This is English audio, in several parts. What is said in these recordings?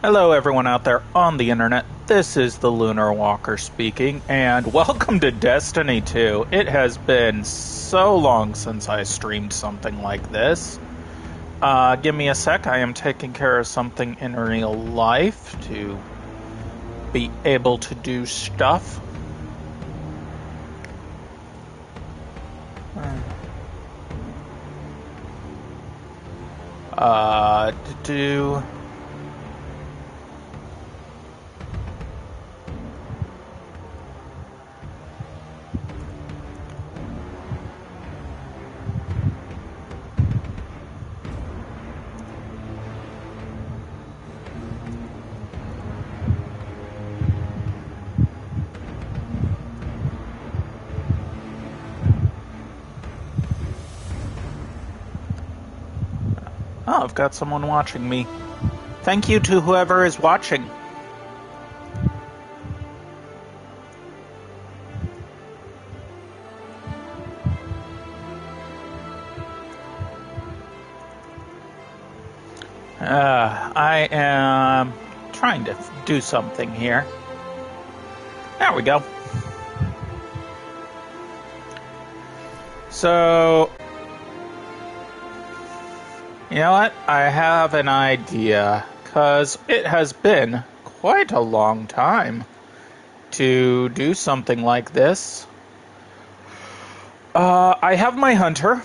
Hello, everyone out there on the internet. This is the Lunar Walker speaking, and welcome to Destiny 2. It has been so long since I streamed something like this. Give me a sec. I am taking care of something in real life to be able to do stuff. To do... Oh, I've got someone watching me. Thank you to whoever is watching. I am trying to do something here. There we go. So, you know what? I have an idea, because it has been quite a long time to do something like this. I have my hunter,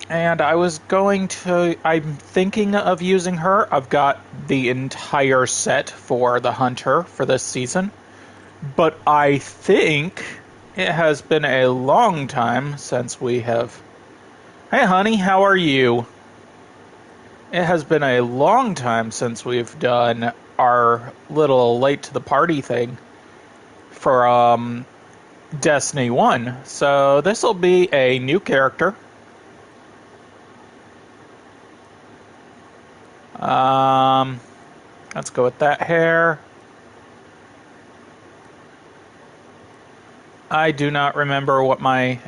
and I'm thinking of using her. I've got the entire set for the hunter for this season, but I think it has been a long time since we have... Hey honey, how are you? It has been a long time since we've done our little late to the party thing for Destiny 1. So this will be a new character. Let's go with that hair. I do not remember what my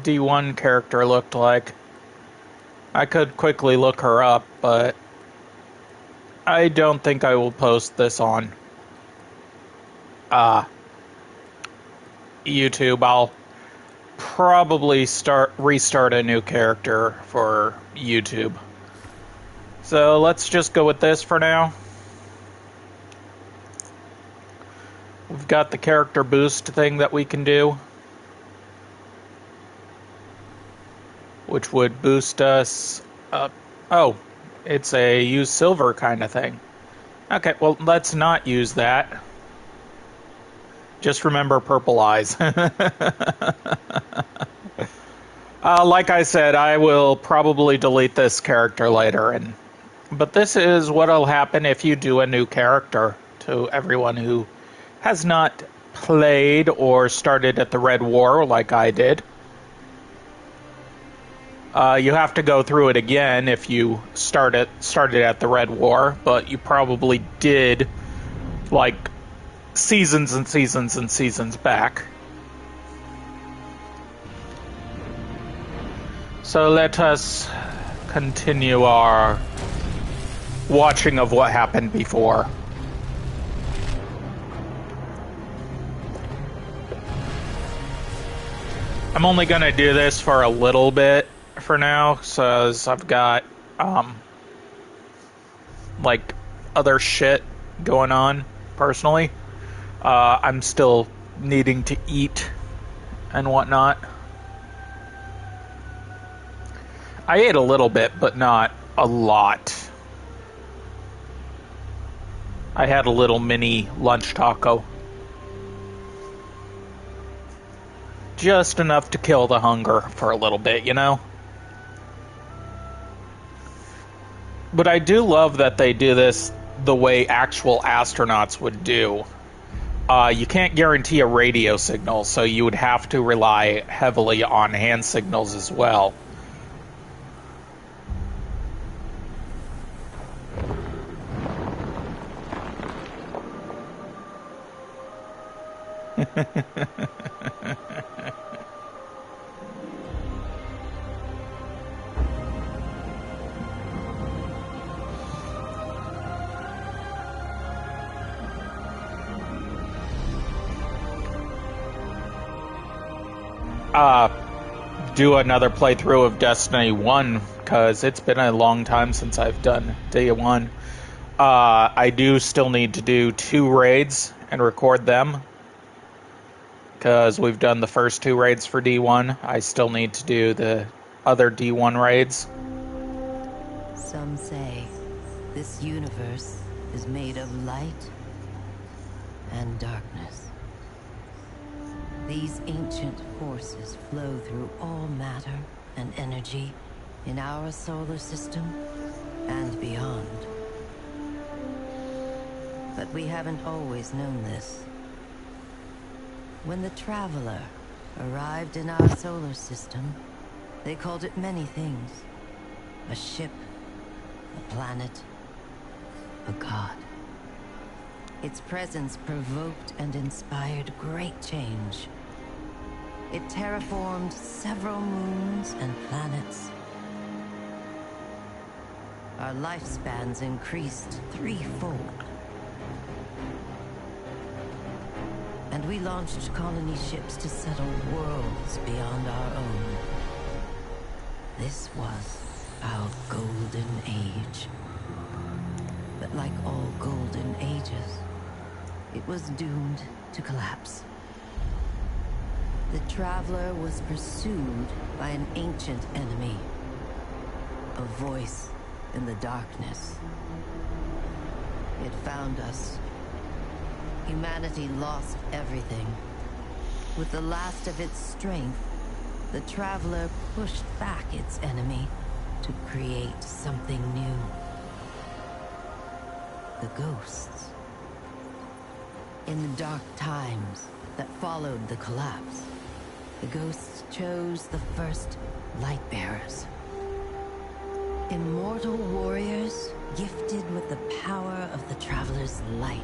D1 character looked like. I could quickly look her up, but I don't think I will post this on YouTube. I'll probably restart a new character for YouTube. So let's just go with this for now. We've got the character boost thing that we can do, which would boost us up. Oh, it's a use silver kind of thing. Okay, well, let's not use that. Just remember purple eyes. Like I said, I will probably delete this character later, but this is what'll happen if you do a new character to everyone who has not played or started at the Red War like I did. You have to go through it again if you started at the Red War, but you probably did like seasons and seasons and seasons back. So let us continue our watching of what happened before. I'm only going to do this for a little bit for now, so I've got like other shit going on personally. I'm still needing to eat and whatnot. I ate a little bit, but not a lot. I had a little mini lunch taco. Just enough to kill the hunger for a little bit, you know? But I do love that they do this the way actual astronauts would do. You can't guarantee a radio signal, so you would have to rely heavily on hand signals as well. Do another playthrough of Destiny 1, because it's been a long time since I've done D1. I do still need to do 2 raids and record them, because we've done the first 2 raids for D1. I still need to do the other D1 raids. Some say this universe is made of light and darkness. These ancient forces flow through all matter and energy in our solar system and beyond. But we haven't always known this. When the Traveler arrived in our solar system, they called it many things. A ship, a planet, a god. Its presence provoked and inspired great change. It terraformed several moons and planets. Our lifespans increased 3-fold. And we launched colony ships to settle worlds beyond our own. This was our golden age. But like all golden ages, it was doomed to collapse. The Traveler was pursued by an ancient enemy. A voice in the darkness. It found us. Humanity lost everything. With the last of its strength, the Traveler pushed back its enemy to create something new. The ghosts. In the dark times that followed the collapse, the ghosts chose the first Lightbearers. Immortal warriors gifted with the power of the Traveler's light.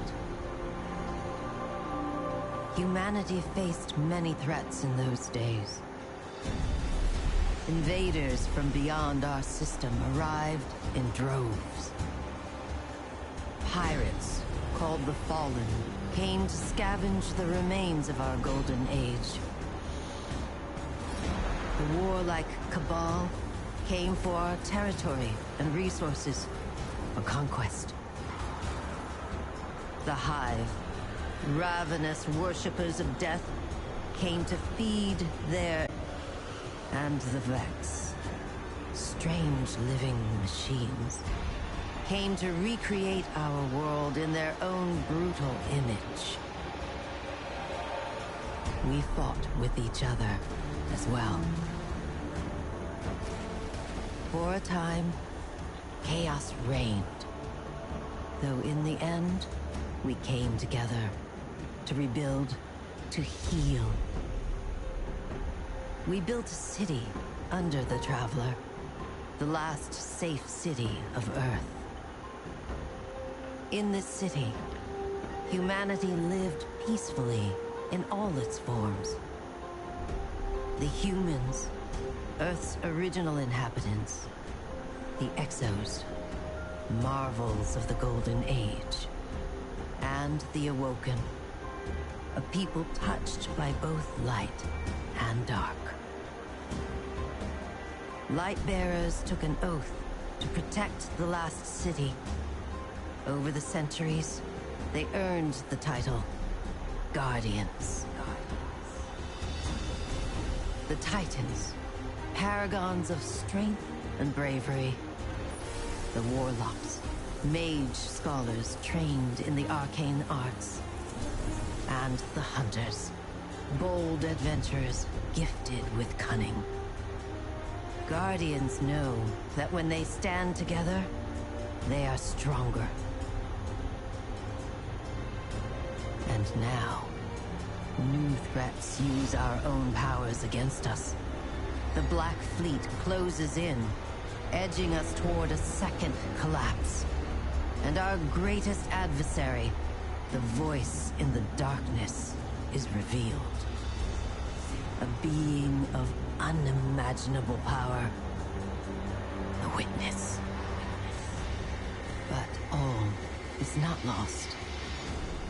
Humanity faced many threats in those days. Invaders from beyond our system arrived in droves. Pirates, called the Fallen, came to scavenge the remains of our golden age. The warlike Cabal came for our territory and resources, a conquest. The Hive, ravenous worshippers of death, came to feed their... And the Vex, strange living machines, came to recreate our world in their own brutal image. We fought with each other as well. For a time, chaos reigned. Though in the end, we came together to rebuild, to heal. We built a city under the Traveler, the last safe city of Earth. In this city, humanity lived peacefully in all its forms. The humans, Earth's original inhabitants, the Exos, marvels of the Golden Age, and the Awoken, a people touched by both light and dark. Lightbearers took an oath to protect the last city. Over the centuries, they earned the title Guardians. The Titans, paragons of strength and bravery. The Warlocks, mage scholars trained in the arcane arts. And the Hunters, bold adventurers gifted with cunning. Guardians know that when they stand together, they are stronger. And now, new threats use our own powers against us. The Black Fleet closes in, edging us toward a second collapse. And our greatest adversary, the voice in the darkness, is revealed. A being of unimaginable power. The Witness. But all is not lost.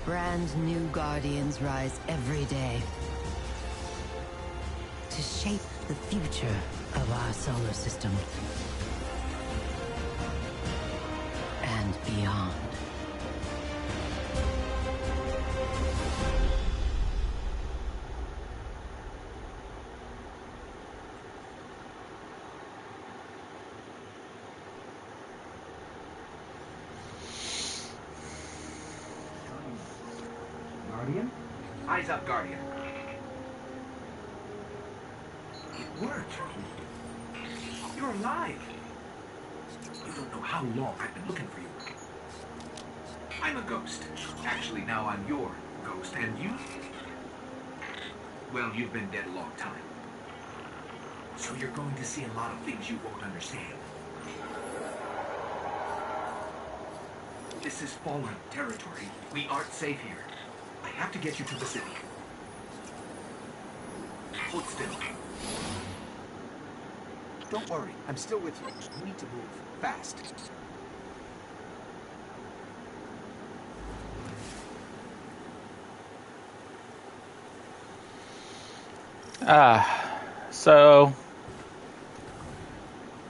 Brand new Guardians rise every day. to shape the future of our solar system and beyond. Guardian? Eyes up, Guardian. It worked. You're alive. You don't know how long I've been looking for you. I'm a ghost. Actually, now I'm your ghost. And you? Well, you've been dead a long time. So you're going to see a lot of things you won't understand. This is fallen territory. We aren't safe here. I have to get you to the city. Hold still. Don't worry, I'm still with you. You need to move fast. So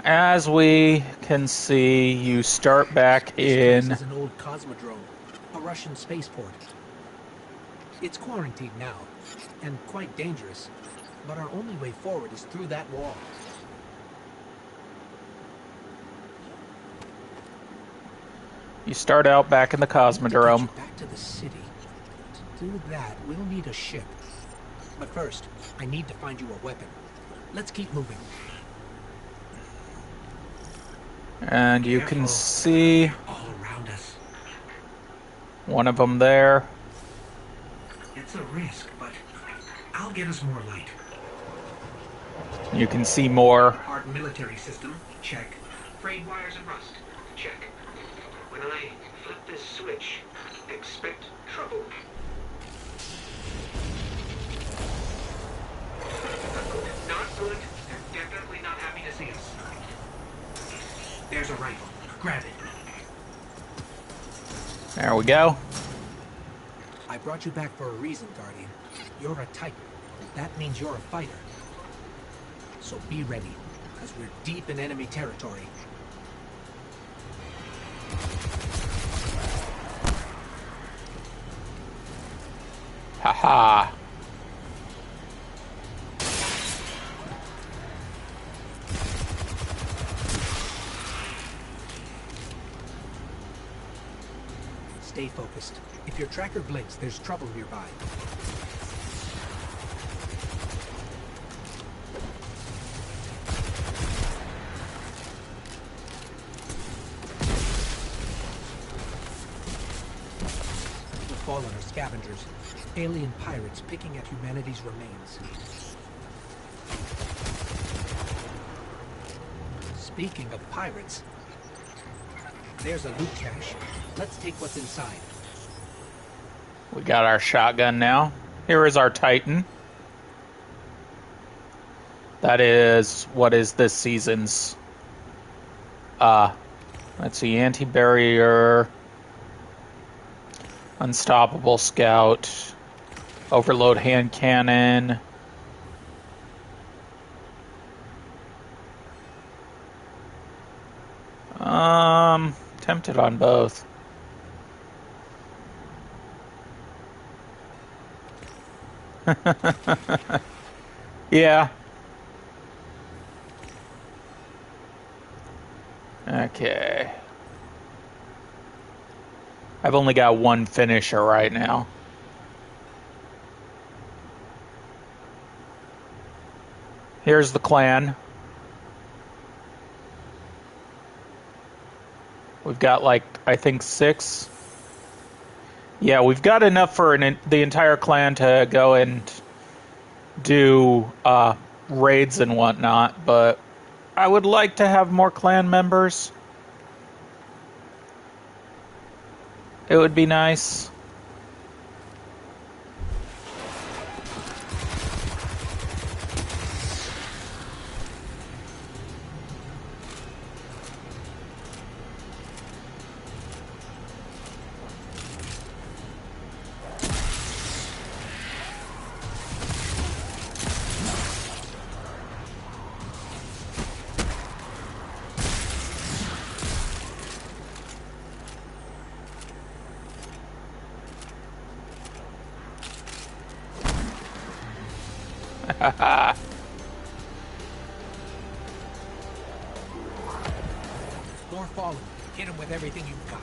as we can see, you start back in. This is an old cosmodrome, a Russian spaceport. It's quarantined now, and quite dangerous. But our only way forward is through that wall. You start out back in the Cosmodrome. Back to the city. To do that, we'll need a ship. But first, I need to find you a weapon. Let's keep moving. And you can see all around us. One of them there. It's a risk, but I'll get us more light. You can see more. Hardened military system, check. Frayed wires and rust, check. When I flip this switch, expect trouble. Not good. They're definitely not happy to see us. There's a rifle. Grab it. There we go. I brought you back for a reason, Guardian. You're a Titan. That means you're a fighter. So be ready, because we're deep in enemy territory. Haha. Stay focused. If your tracker blinks, there's trouble nearby. The Fallen are scavengers. Alien pirates picking at humanity's remains. Speaking of pirates, there's a loot cache. Let's take what's inside. We got our shotgun now. Here is our Titan. That is what is this season's. Let's see, anti-barrier, unstoppable scout, overload hand cannon. Tempted on both. Yeah. Okay. I've only got one finisher right now. Here's the clan. We've got, like, I think 6. Yeah, we've got enough for the entire clan to go and do raids and whatnot, but I would like to have more clan members. It would be nice. More falling. Hit him with everything you've got.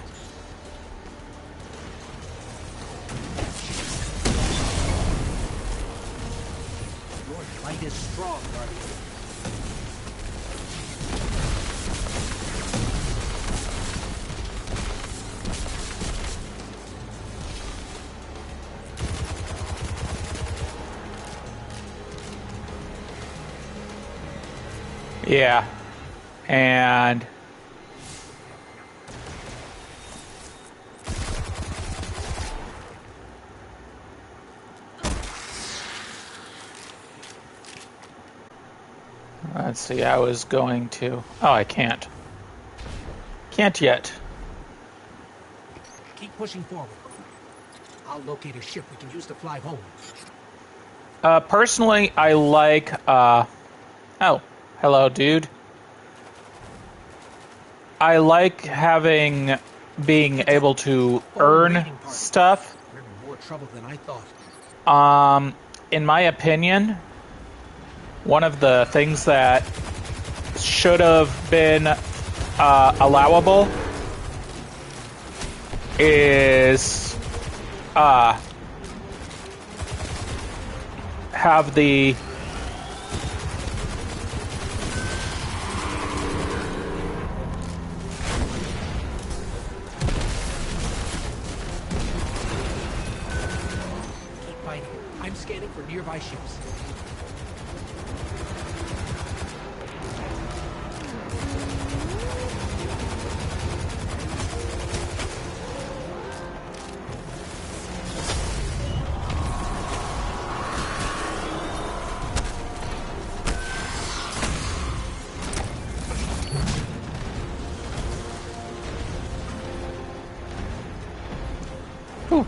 Your light is strong, Guardian. Yeah. And let's see, I was going to... Oh, I can't. Can't yet. Keep pushing forward. I'll locate a ship we can use to fly home. Personally, I like... Oh, hello, dude. I like being able to earn stuff. We're in more trouble than I thought. In my opinion, one of the things that should have been allowable is have the I'm scanning for nearby ships. Whew.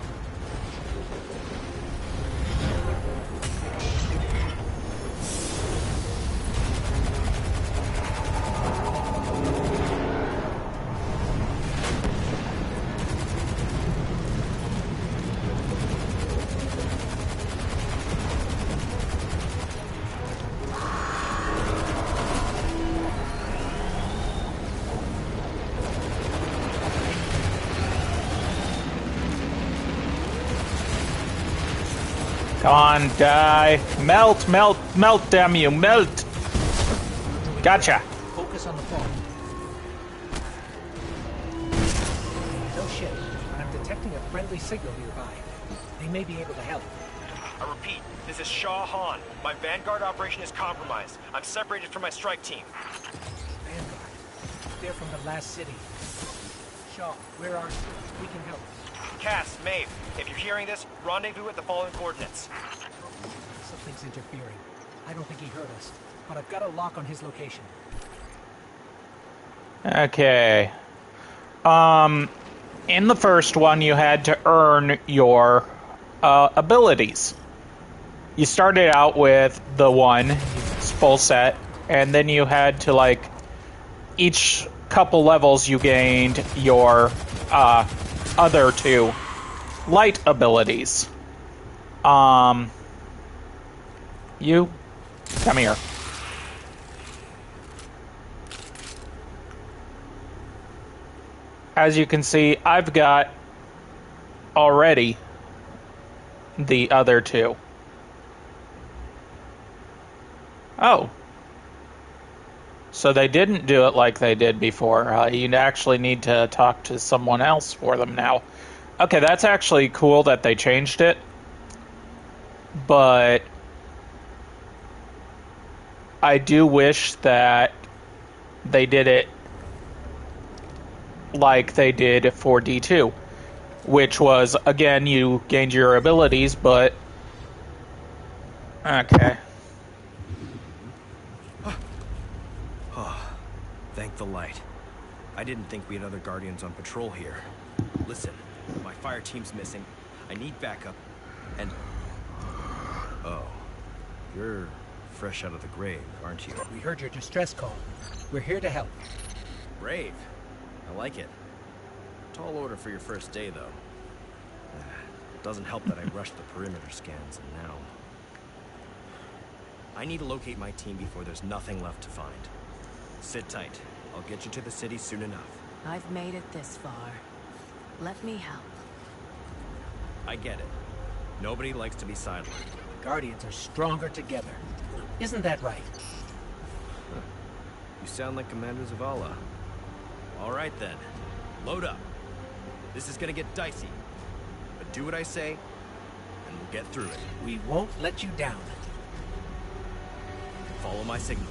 Come on, die. Melt, melt, melt, damn you, melt. Gotcha. Focus on the fall. No shit, but I'm detecting a friendly signal nearby. They may be able to help. I repeat, this is Shaw Han. My Vanguard operation is compromised. I'm separated from my strike team. Vanguard. They're from the last city. Shaw, where are you? We can help. Cass, Maeve, if you're hearing this, rendezvous at the following coordinates. Something's interfering. I don't think he heard us, but I've got a lock on his location. Okay. In the first one, you had to earn your abilities. You started out with the one, full set, and then you had to, like, each couple levels you gained your other two light abilities. You come here. As you can see, I've got already the other two. Oh. So they didn't do it like they did before. You actually need to talk to someone else for them now. Okay, that's actually cool that they changed it. But I do wish that they did it like they did for D2. Which was, again, you gained your abilities, but... Okay. Thank the light. I didn't think we had other Guardians on patrol here. Listen, my fire team's missing. I need backup, and... Oh. You're fresh out of the grave, aren't you? We heard your distress call. We're here to help. Brave. I like it. Tall order for your first day, though. It doesn't help that I rushed the perimeter scans, and now... I need to locate my team before there's nothing left to find. Sit tight. I'll get you to the city soon enough. I've made it this far. Let me help. I get it. Nobody likes to be sidelined. Guardians are stronger together. Isn't that right? You sound like Commander Zavala. All right then. Load up. This is gonna get dicey. But do what I say, and we'll get through it. We won't let you down. Follow my signal.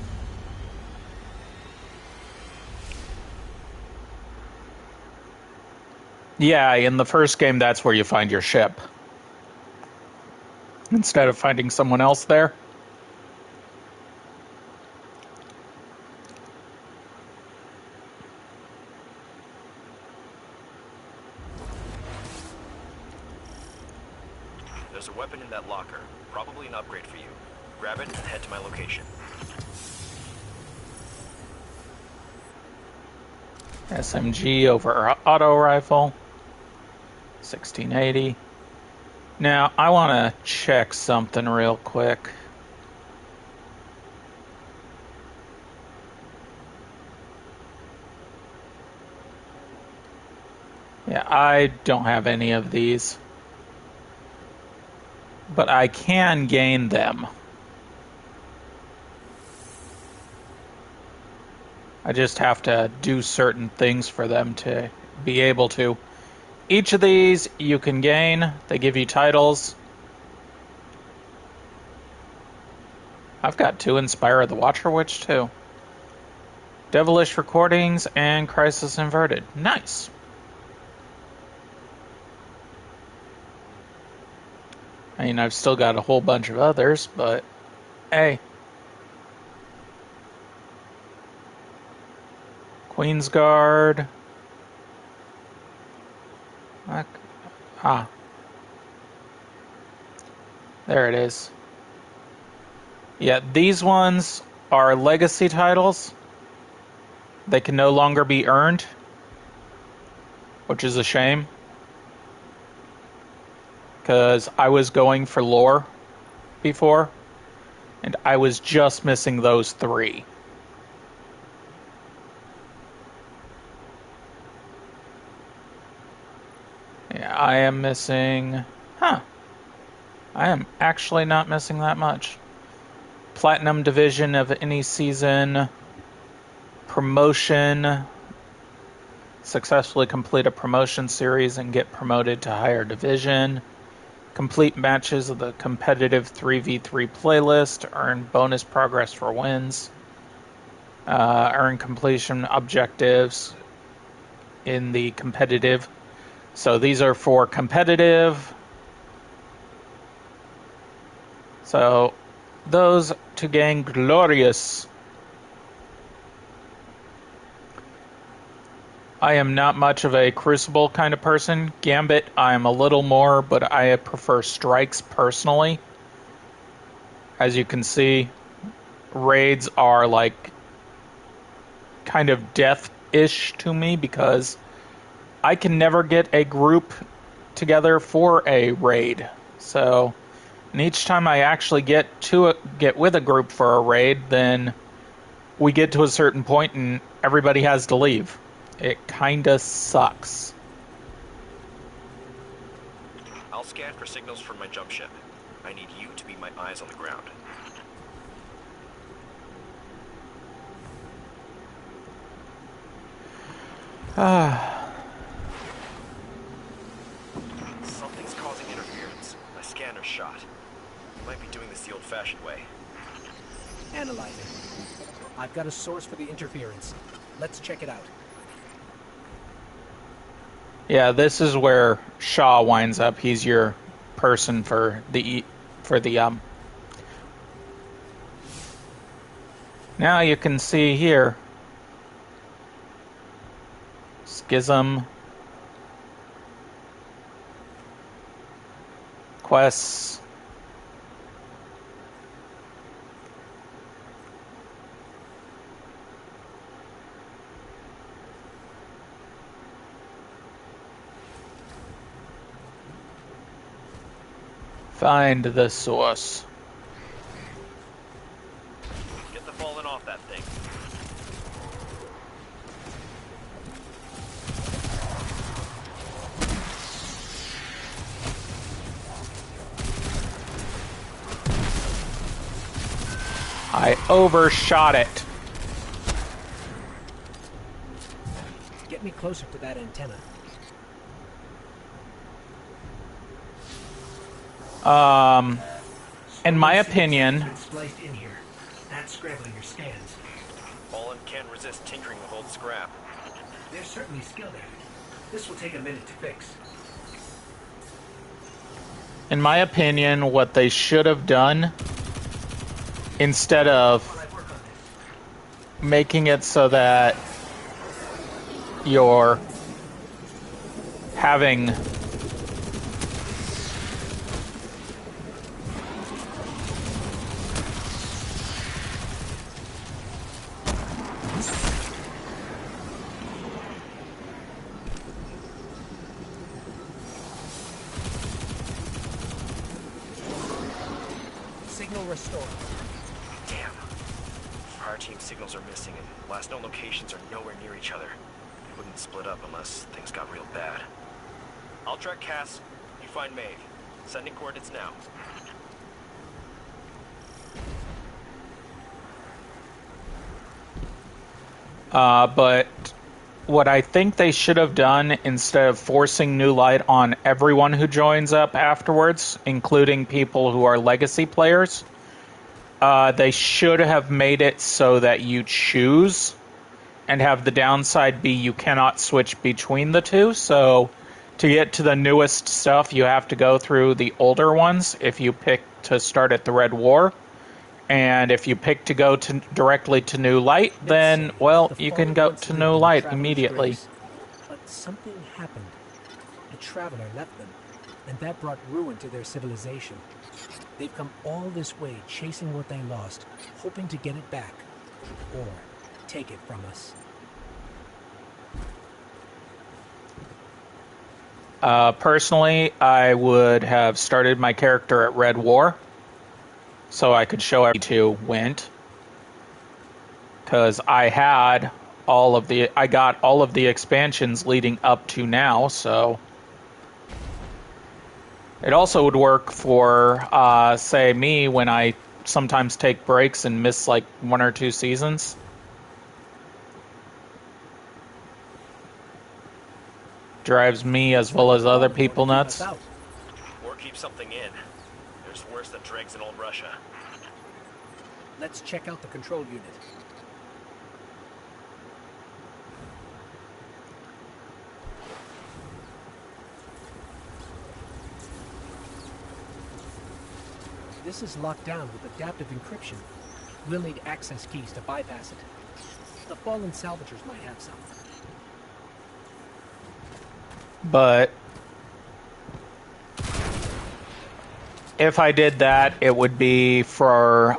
Yeah, in the first game, that's where you find your ship. Instead of finding someone else there. There's a weapon in that locker. Probably an upgrade for you. Grab it and head to my location. SMG over auto rifle. 1680. Now, I want to check something real quick. Yeah, I don't have any of these. But I can gain them. I just have to do certain things for them to be able to. Each of these you can gain. They give you titles. I've got 2 Inspire of the Watcher Witch too. Devilish Recordings and Crisis Inverted. Nice. I mean, I've still got a whole bunch of others, but hey. Queen's Guard. There it is. Yeah, these ones are legacy titles. They can no longer be earned, which is a shame. Because I was going for lore before, and I was just missing those 3. Yeah, I am missing... I am actually not missing that much. Platinum Division of any season. Promotion. Successfully complete a promotion series and get promoted to higher division. Complete matches of the competitive 3v3 playlist. Earn bonus progress for wins. Earn completion objectives in the competitive. So these are for competitive. So those to gain glorious. I am not much of a Crucible kind of person. Gambit, I'm a little more, but I prefer strikes personally. As you can see, raids are like kind of death-ish to me because I can never get a group together for a raid. So, and each time I actually get with a group for a raid, then we get to a certain point and everybody has to leave. It kinda sucks. I'll scan for signals from my jump ship. I need you to be my eyes on the ground. Something's causing interference. My scanner's shot. Might be doing this the old-fashioned way. Analyzing. I've got a source for the interference. Let's check it out. Yeah, this is where Shaw winds up. He's your person for the Now you can see here Schism, quests. Find the source. I overshot it. Get me closer to that antenna. In my opinion, It's spliced in here. That's scrambling your scans. Fallen can't resist tinkering with old scrap. They're certainly skilled at it. This will take a minute to fix. in my opinion, what they should have done, instead of While I work on this, making it so that you're having Signal restored. Damn. Our team signals are missing, and last known locations are nowhere near each other. We wouldn't split up unless things got real bad. I'll track Cass. You find Maeve. Sending coordinates now. but what I think they should have done, instead of forcing new light on everyone who joins up afterwards, including people who are legacy players, they should have made it so that you choose, and have the downside be you cannot switch between the two. So to get to the newest stuff, you have to go through the older ones if you pick to start at the Red War. And if you pick to go directly to New Light, then, well, you can go to New Light immediately. But something happened. A traveler left them, and that brought ruin to their civilization. They've come all this way chasing what they lost, hoping to get it back. Or take it from us. Personally, I would have started my character at Red War, so I could show everybody to went, because I got all of the expansions leading up to now. So it also would work for, say, me when I sometimes take breaks and miss like 1 or 2 seasons. Drives me as well as other people nuts. Or keep something in. There's worse than dregs in old Russia. Let's check out the control unit. This is locked down with adaptive encryption. We'll need access keys to bypass it. The fallen salvagers might have some. But if I did that, it would be for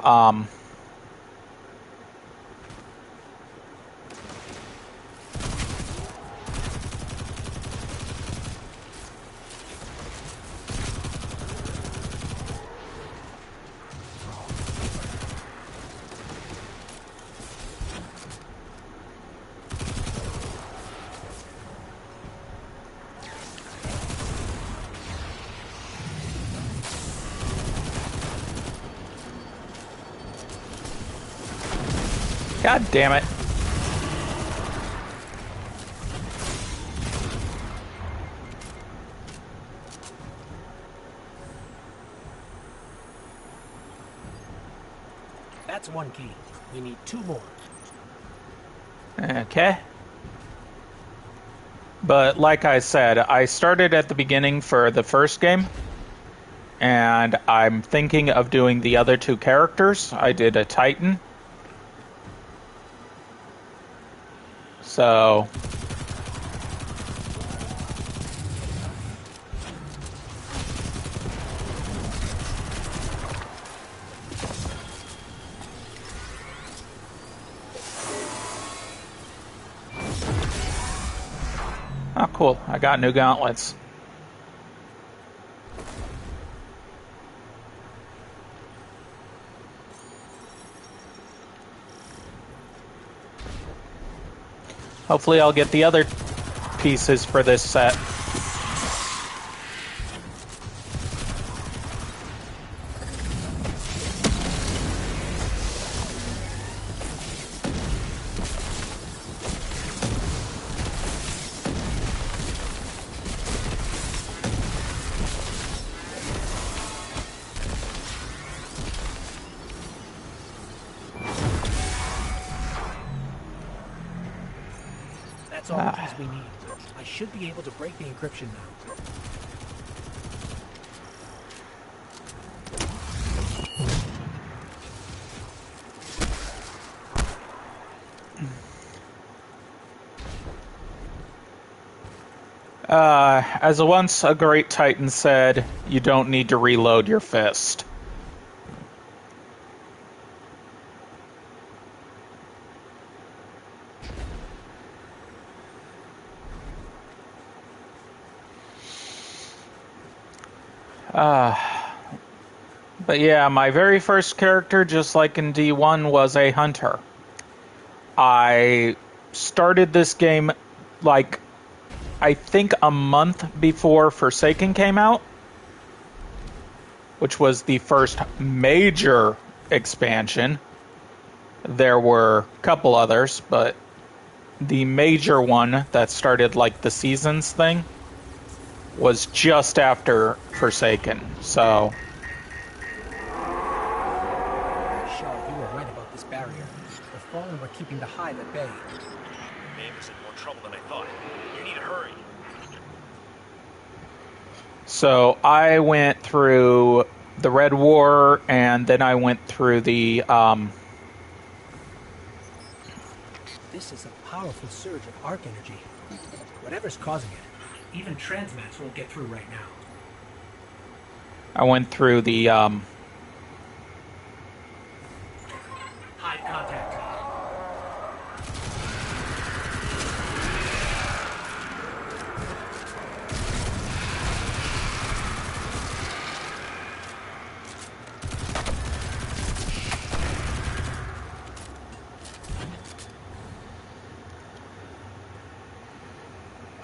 God damn it. That's one key. We need 2 more. Okay. But like I said, I started at the beginning for the first game, and I'm thinking of doing the other 2 characters. I did a Titan. So oh, cool. I got new gauntlets. Hopefully I'll get the other pieces for this set. That's all the keys we need. I should be able to break the encryption now. As once a great titan said, you don't need to reload your fist. But yeah, my very first character, just like in D1, was a hunter. I started this game, like, I think a month before Forsaken came out, which was the first major expansion. There were a couple others, but the major one that started, like, the seasons thing was just after Forsaken, so... Shaw, you were right about this barrier. The Fallen were keeping the Hive at bay. Mavis in more trouble than I thought. You need to hurry. So I went through the Red War, and then I went through the... This is a powerful surge of arc energy. Whatever's causing it, even transmats won't get through right now. I went through the... Hive contact.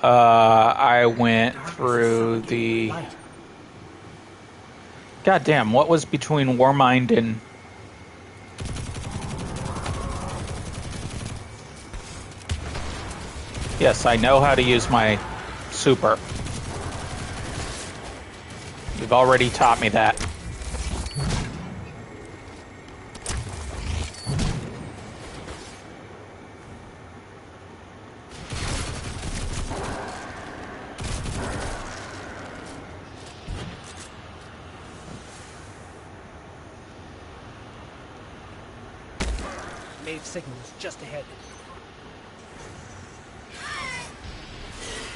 I went through the... Goddamn, what was between Warmind and... Yes, I know how to use my super. You've already taught me that. Maeve signal is just ahead.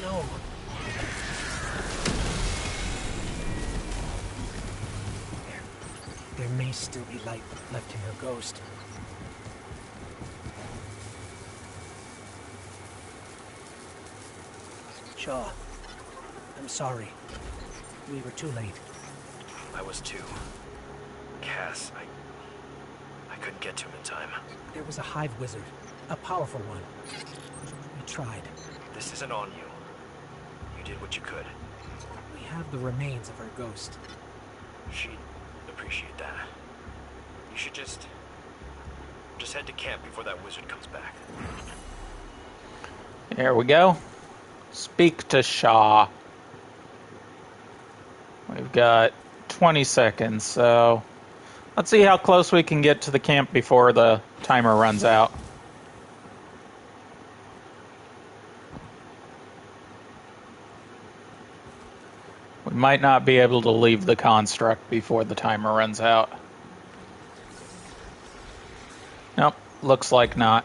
No. There may still be light left in her ghost. Shaw, I'm sorry. We were too late. I was too. Cass, I couldn't get to him in time. There was a Hive wizard, a powerful one. We tried. This isn't on you. You did what you could. We have the remains of her ghost. She'd appreciate that. You should just head to camp before that wizard comes back. There we go. Speak to Shaw. We've got 20 seconds, so let's see how close we can get to the camp before the timer runs out. We might not be able to leave the construct before the timer runs out. Nope, looks like not.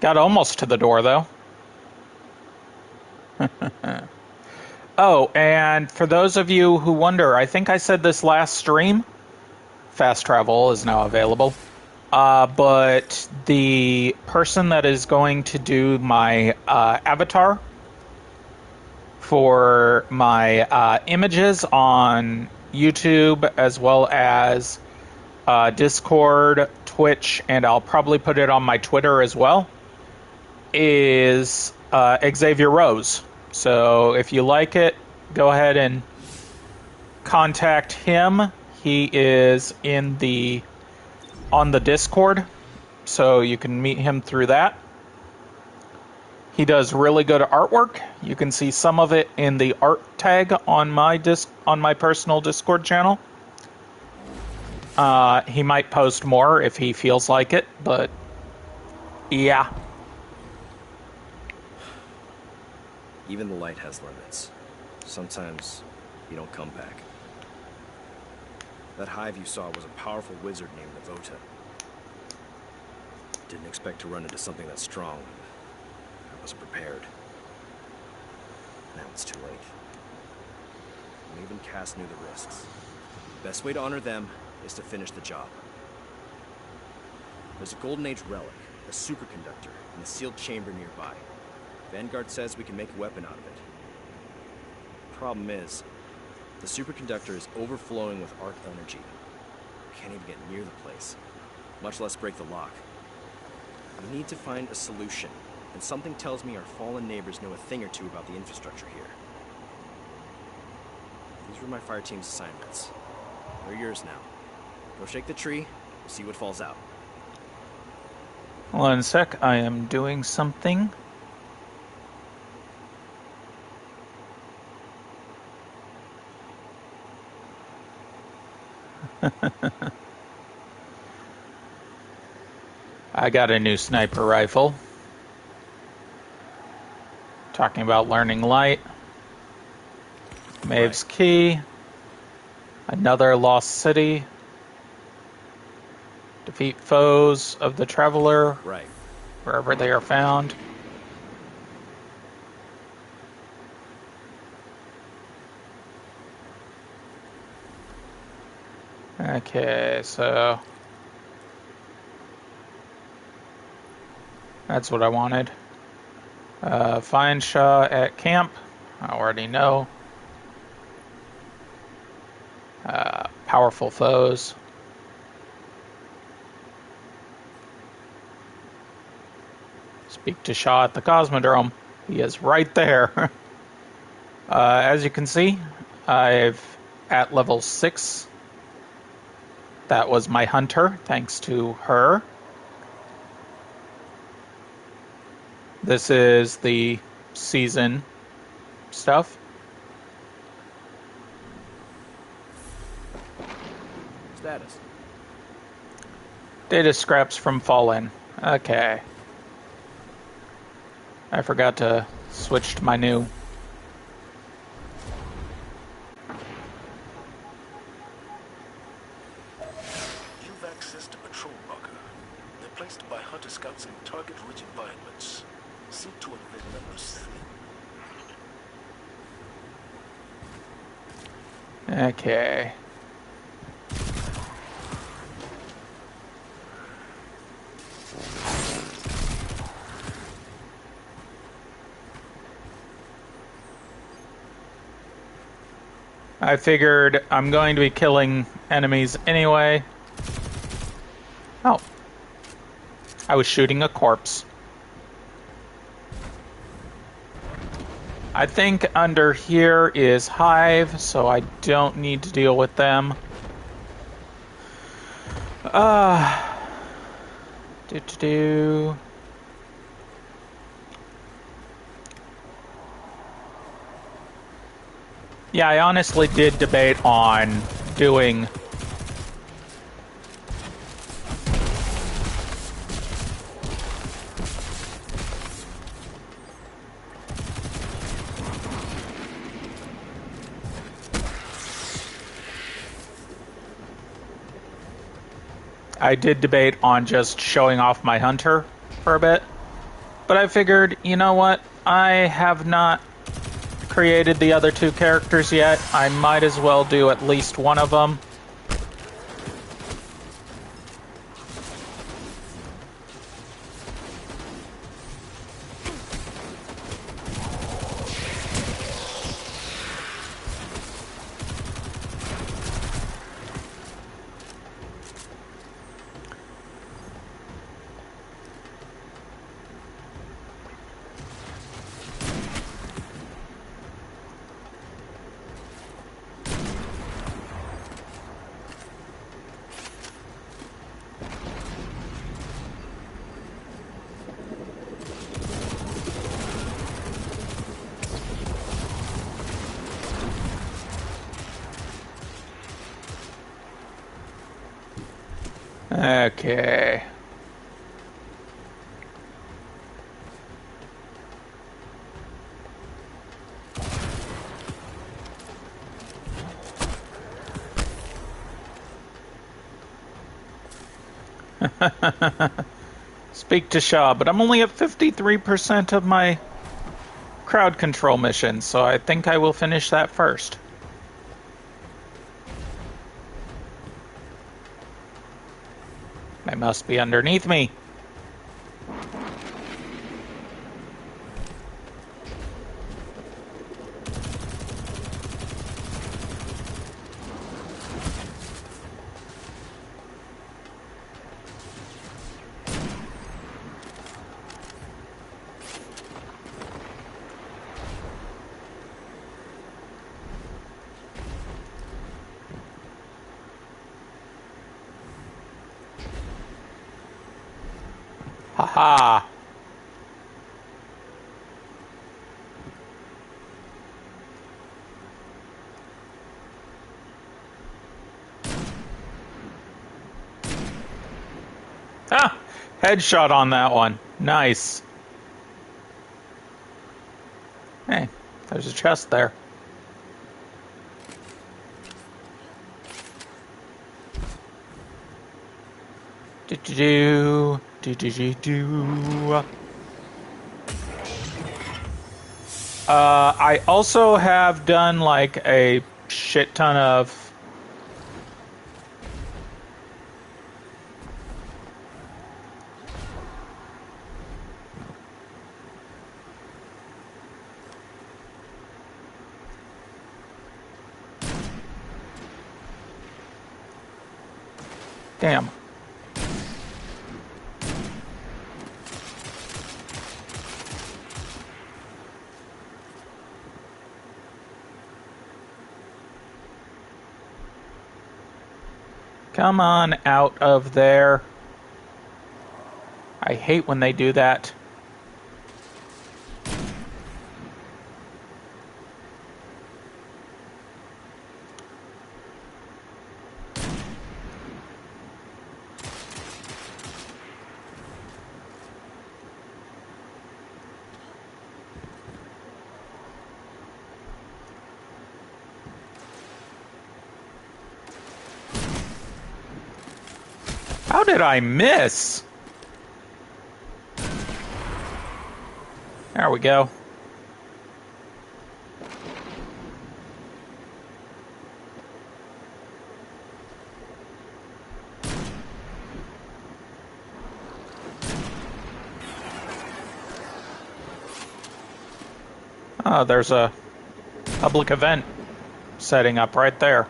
Got almost to the door, though. Oh, and for those of you who wonder, I think I said this last stream. Fast travel is now available. But the person that is going to do my avatar for my images on YouTube, as well as Discord, Twitch, and I'll probably put it on my Twitter as well, is Xavier Rose. So if you like it, go ahead and contact him. He is on the Discord, so you can meet him through that. He does really good artwork. You can see some of it in the art tag on my personal Discord channel. He might post more if he feels like it, but yeah. Even the light has limits. Sometimes you don't come back. That hive you saw was a powerful wizard named Navota. Didn't expect to run into something that strong. I wasn't prepared. Now it's too late. Maeve and Cass knew the risks. Best way to honor them is to finish the job. There's a Golden Age relic, a superconductor, in a sealed chamber nearby. Vanguard says we can make a weapon out of it. Problem is, the superconductor is overflowing with arc energy. We can't even get near the place, much less break the lock. We need to find a solution, and something tells me our fallen neighbors know a thing or two about the infrastructure here. These were my fire team's assignments. They're yours now. Go shake the tree, see what falls out. One sec, I am doing something. I got a new sniper rifle. Talking about learning light. Maeve's Key. Another lost city. Defeat foes of the Traveler. Right. Wherever they are found. Okay, so that's what I wanted. Find Shaw at camp. I already know. Powerful foes. Speak to Shaw at the Cosmodrome. He is right there. As you can see, I've at level 6. That was my hunter, thanks to her. This is the season stuff. Status. Data scraps from Fallen. Okay. I forgot to switch to my new. You've accessed a patrol marker. They're placed by hunter scouts in target-rich environments. Seek to invade number 7. Okay. I figured I'm going to be killing enemies anyway. Oh. I was shooting a corpse. I think under here is Hive, so I don't need to deal with them. Do. Yeah, I honestly did debate on doing just showing off my hunter for a bit. But I figured, you know what? I have not created the other 2 characters yet. I might as well do at least one of them. Okay. Speak to Shaw, but I'm only at 53% of my crowd control mission, so I think I will finish that first. They must be underneath me. Haha. Ah, headshot on that one. Nice. Hey, there's a chest there. Do-do-do. Do-do-do-do. I also have done like a shit ton of damn. Come on out of there. I hate when they do that. How did I miss? There we go. Oh, there's a public event setting up right there.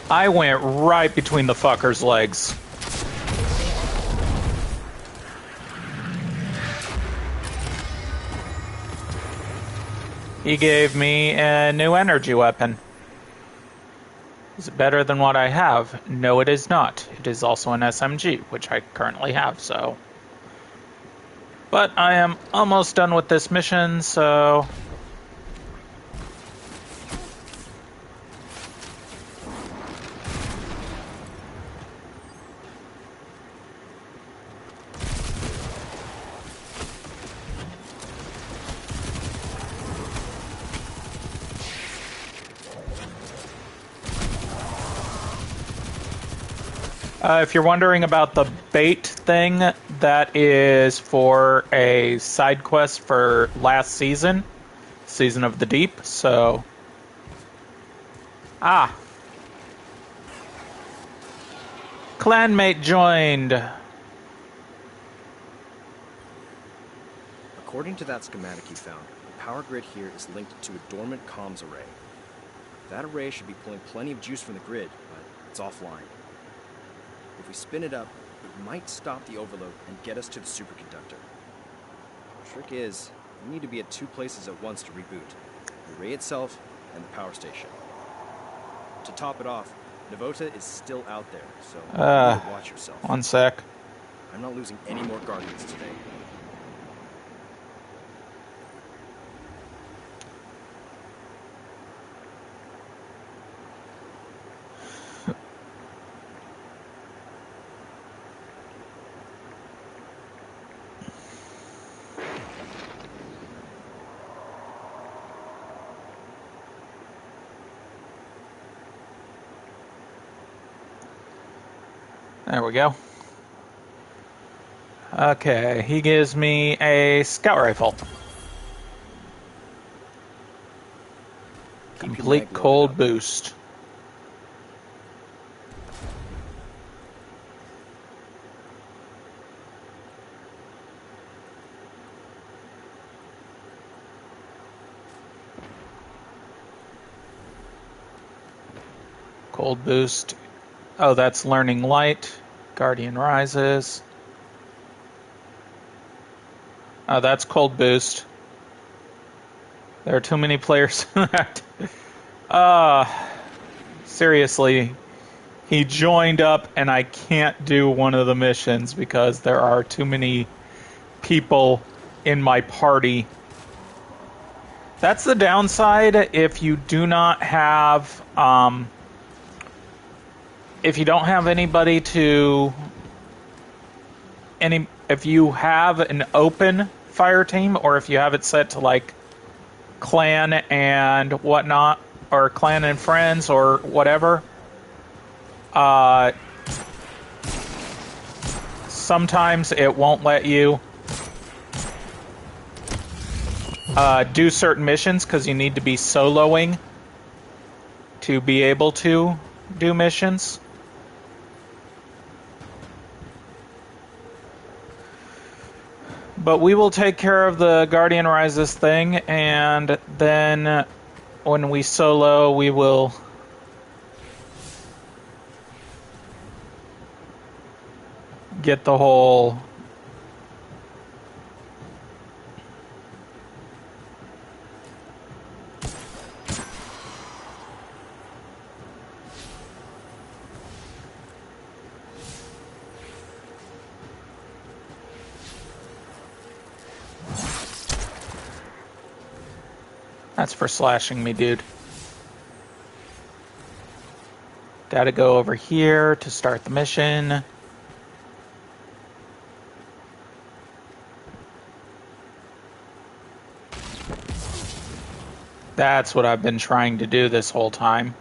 I went right between the fucker's legs. He gave me a new energy weapon. Is it better than what I have? No, it is not. It is also an SMG, which I currently have, so... But I am almost done with this mission, so... if you're wondering about the bait thing, that is for a side quest for last season, Season of the Deep, so... Ah. Clanmate joined. According to that schematic you found, the power grid here is linked to a dormant comms array. That array should be pulling plenty of juice from the grid, but it's offline. If we spin it up, it might stop the overload and get us to the superconductor. The trick is, we need to be at two places at once to reboot. The array itself and the power station. To top it off, Navota is still out there, so you need to watch yourself. One sec. I'm not losing any more Guardians today. There we go. Okay, he gives me a scout rifle. Keep your Complete mag cold loaded up. boost. Cold boost. Oh, that's learning light. Guardian rises. Oh, that's cold boost. There are too many players. Seriously, he joined up and I can't do one of the missions because there are too many people in my party. That's the downside if you do not have, if you don't have anybody to, if you have an open fire team or if you have it set to like clan and whatnot, or clan and friends or whatever, sometimes it won't let you do certain missions because you need to be soloing to be able to do missions. But we will take care of the Guardian Rises thing, and then when we solo, we will get the whole That's for slashing me, dude. Gotta go over here to start the mission. That's what I've been trying to do this whole time.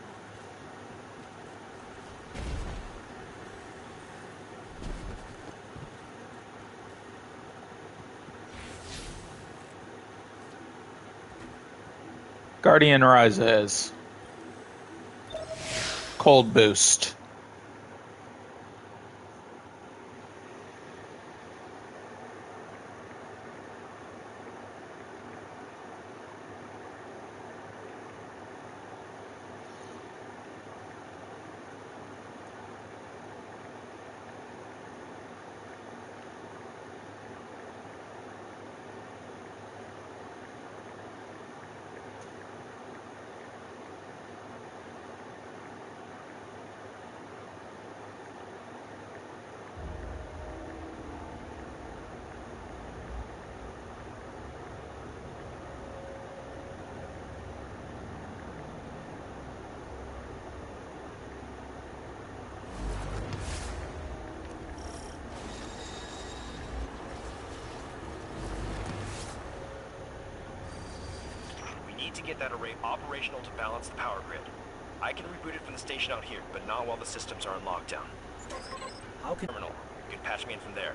Guardian rises. Cold boost. To get that array operational to balance the power grid. I can reboot it from the station out here, but not while the systems are in lockdown. How can... Terminal. You can patch me in from there.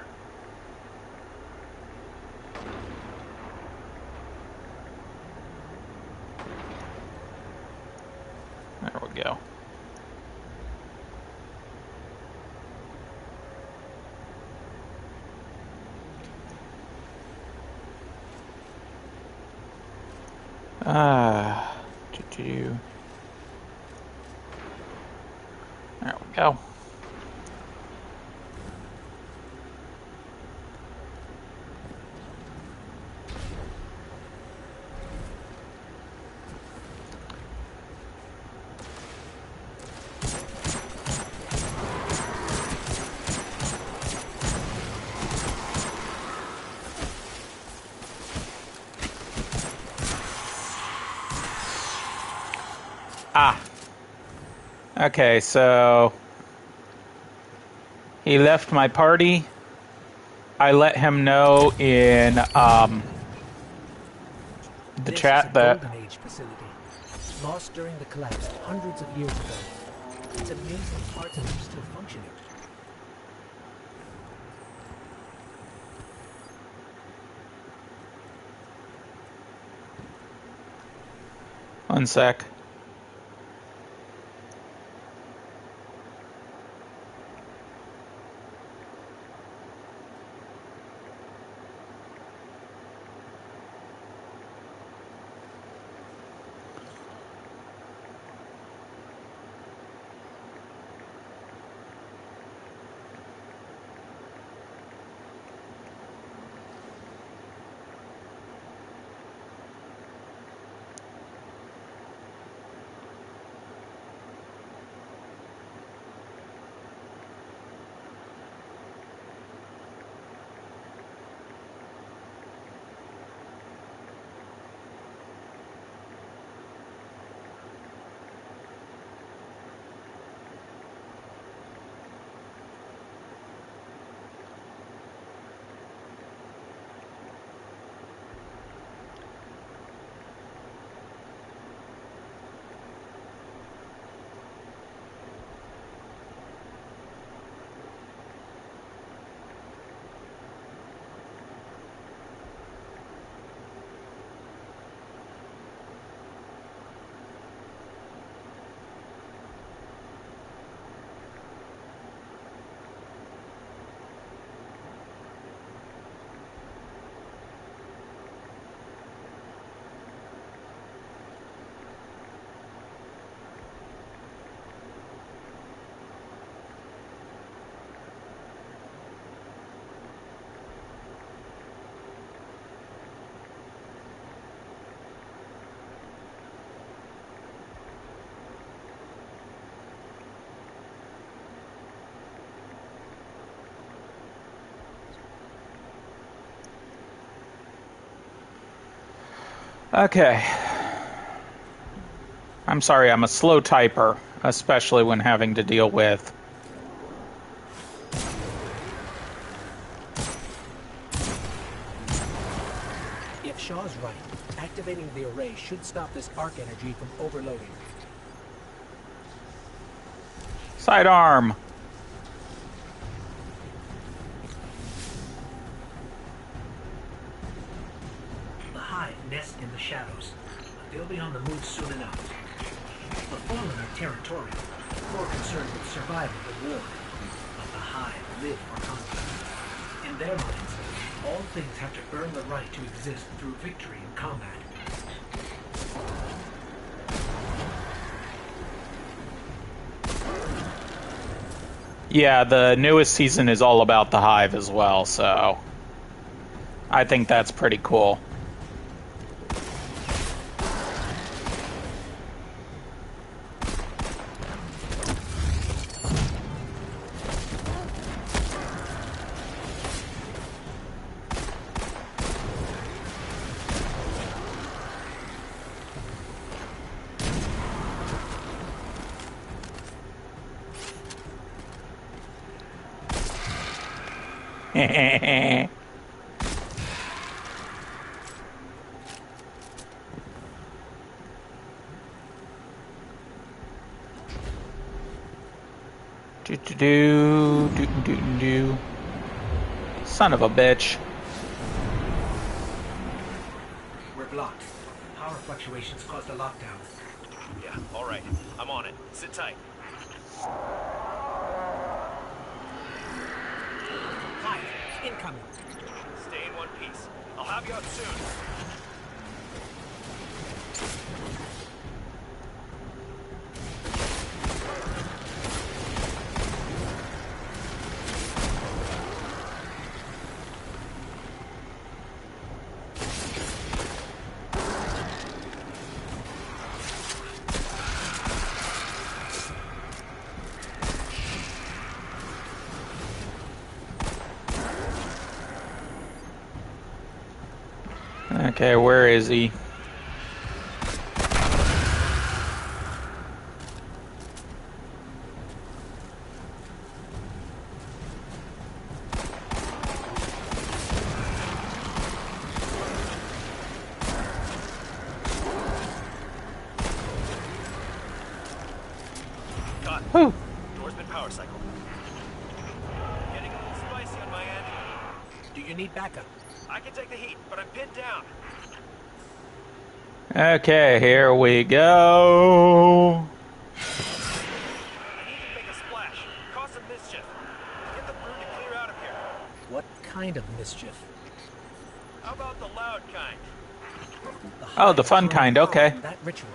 There we go. There we go. Ah. Okay, so he left my party. I let him know in the This chat is a that... Golden Age facility, lost during the collapse hundreds of years ago. It's amazing parts of it are still functioning. One sec. Okay. I'm sorry, I'm a slow typer, especially when having to deal with... If Shaw's right, activating the array should stop this arc energy from overloading. Sidearm! The Hive nest in the shadows, but they'll be on the move soon enough. The Fallen are territorial, more concerned with survival than war. But the Hive live for conflict. In their minds, all things have to earn the right to exist through victory in combat. Yeah, the newest season is all about the Hive as well, so... I think that's pretty cool. Do. Son of a bitch. We're blocked. Power fluctuations caused a lockdown. Yeah, all right. I'm on it. Sit tight. Hive, incoming. Stay in one piece. I'll have you out soon. Okay, where is he? Whew. Door's been power cycled. Getting a little spicy on my end. Do you need backup? I can take the heat, but I'm pinned down. Okay, here we go. I need to make a splash. Cause some mischief. Get the brood to clear out of here. What kind of mischief? How about the loud kind? Oh, the fun kind, okay. That ritual.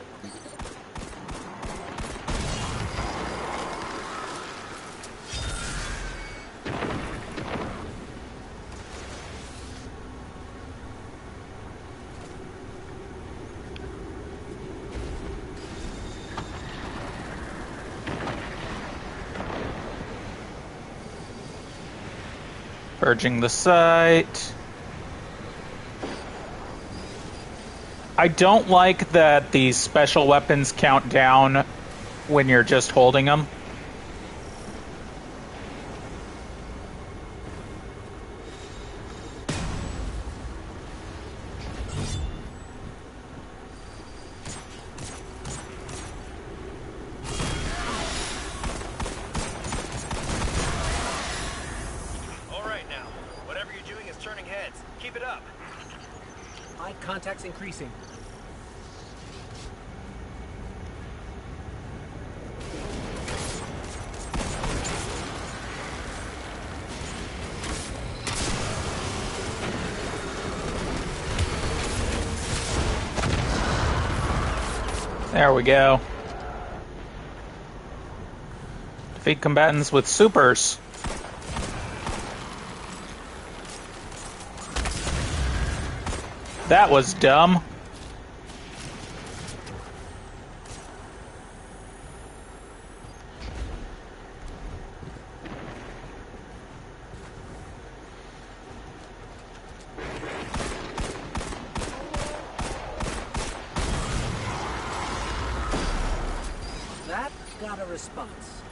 Purging the site. I don't like that these special weapons count down when you're just holding them. All right now. Whatever you're doing is turning heads. Keep it up. Eye contact's increasing. There we go. Defeat combatants with supers. That was dumb. That got a response.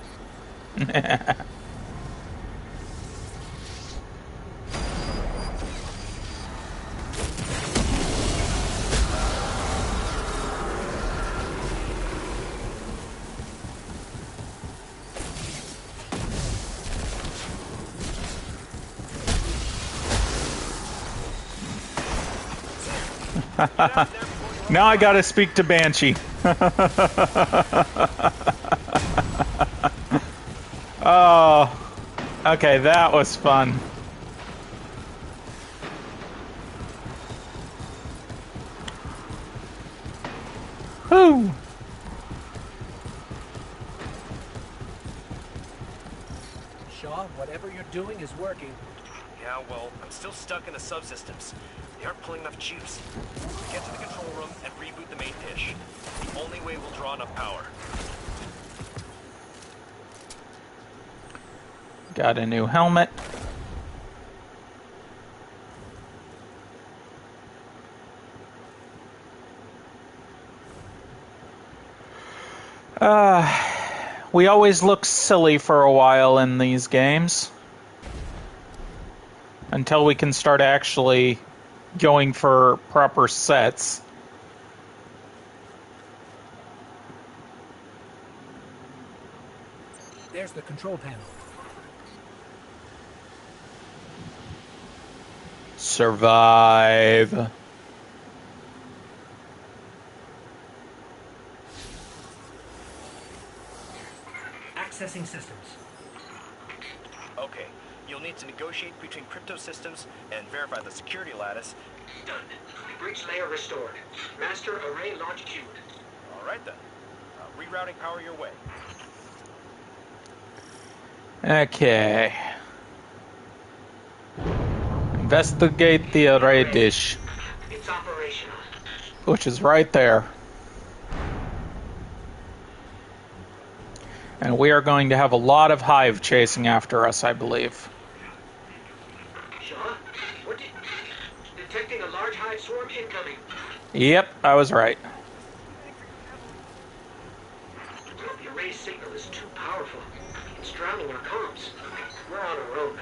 Now I gotta speak to Banshee. Oh, okay, that was fun. Whew. Shaw, whatever you're doing is working. Yeah, well, I'm still stuck in the subsystems. They aren't pulling enough juice. Get to the control room and reboot the main dish. The only way we'll draw enough power. Got a new helmet. We always look silly for a while in these games. Until we can start actually going for proper sets. There's the control panel. Survive. Accessing systems. Okay, you'll need to negotiate between crypto systems and verify the security lattice. Done. Bridge layer restored. Master array longitude. All right then. Rerouting power your way. Okay. Investigate the array dish, It's operational. which is right there. And we are going to have a lot of Hive chasing after us, I believe. Shaw? What did... Detecting a large hive swarm incoming. Yep, I was right. The array signal is too powerful. It's drowning our comms. We're on our own.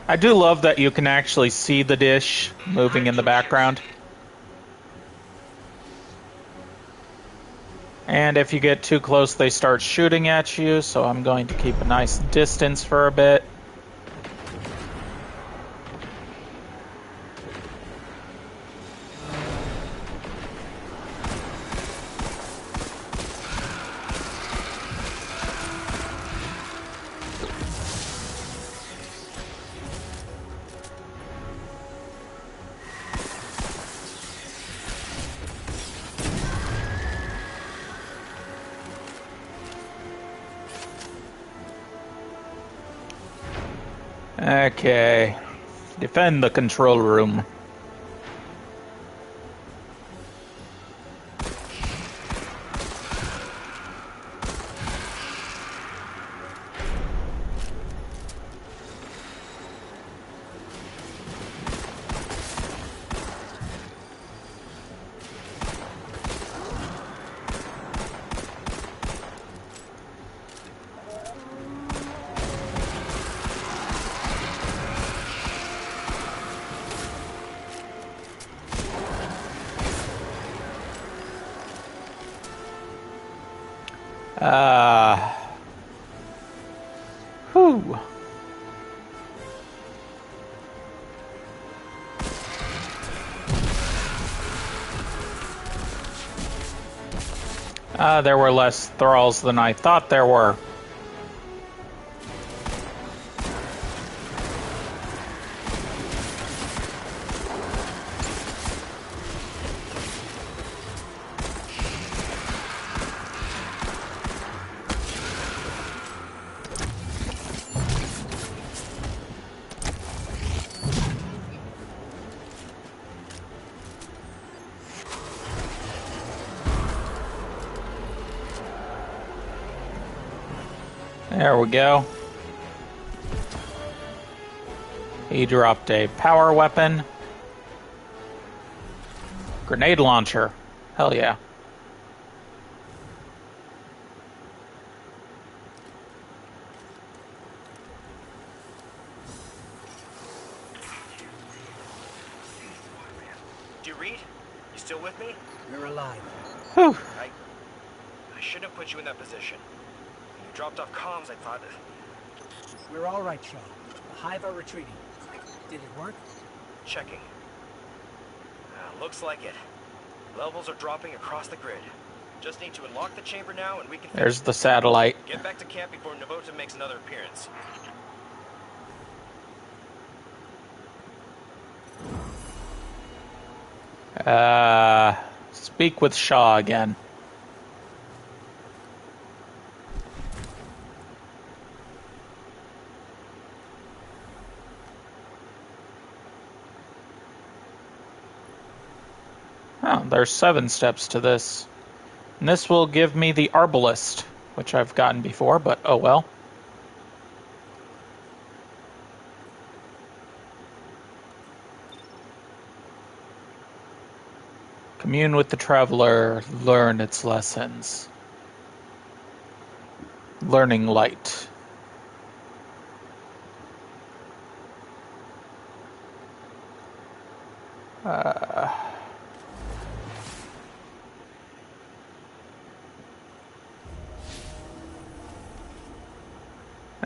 I do love that you can actually see the dish moving in the background. And if you get too close, they start shooting at you, so I'm going to keep a nice distance for a bit. Okay. Defend the control room. Whew. There were less thralls than I thought there were. There we go. He dropped a power weapon. Grenade launcher. Hell yeah. Do you read? You still with me? We're alive. Whew. I shouldn't have put you in that position. When you dropped off comms, I thought... We're all right, Shaw. The Hive are retreating. Did it work? Checking. Looks like it. Levels are dropping across the grid. Just need to unlock the chamber now and we can... There's the satellite. Get back to camp before Navota makes another appearance. Speak with Shaw again. Oh, there's 7 steps to this. And this will give me the Arbalist, which I've gotten before, but oh well. Commune with the Traveler, learn its lessons. Learning light.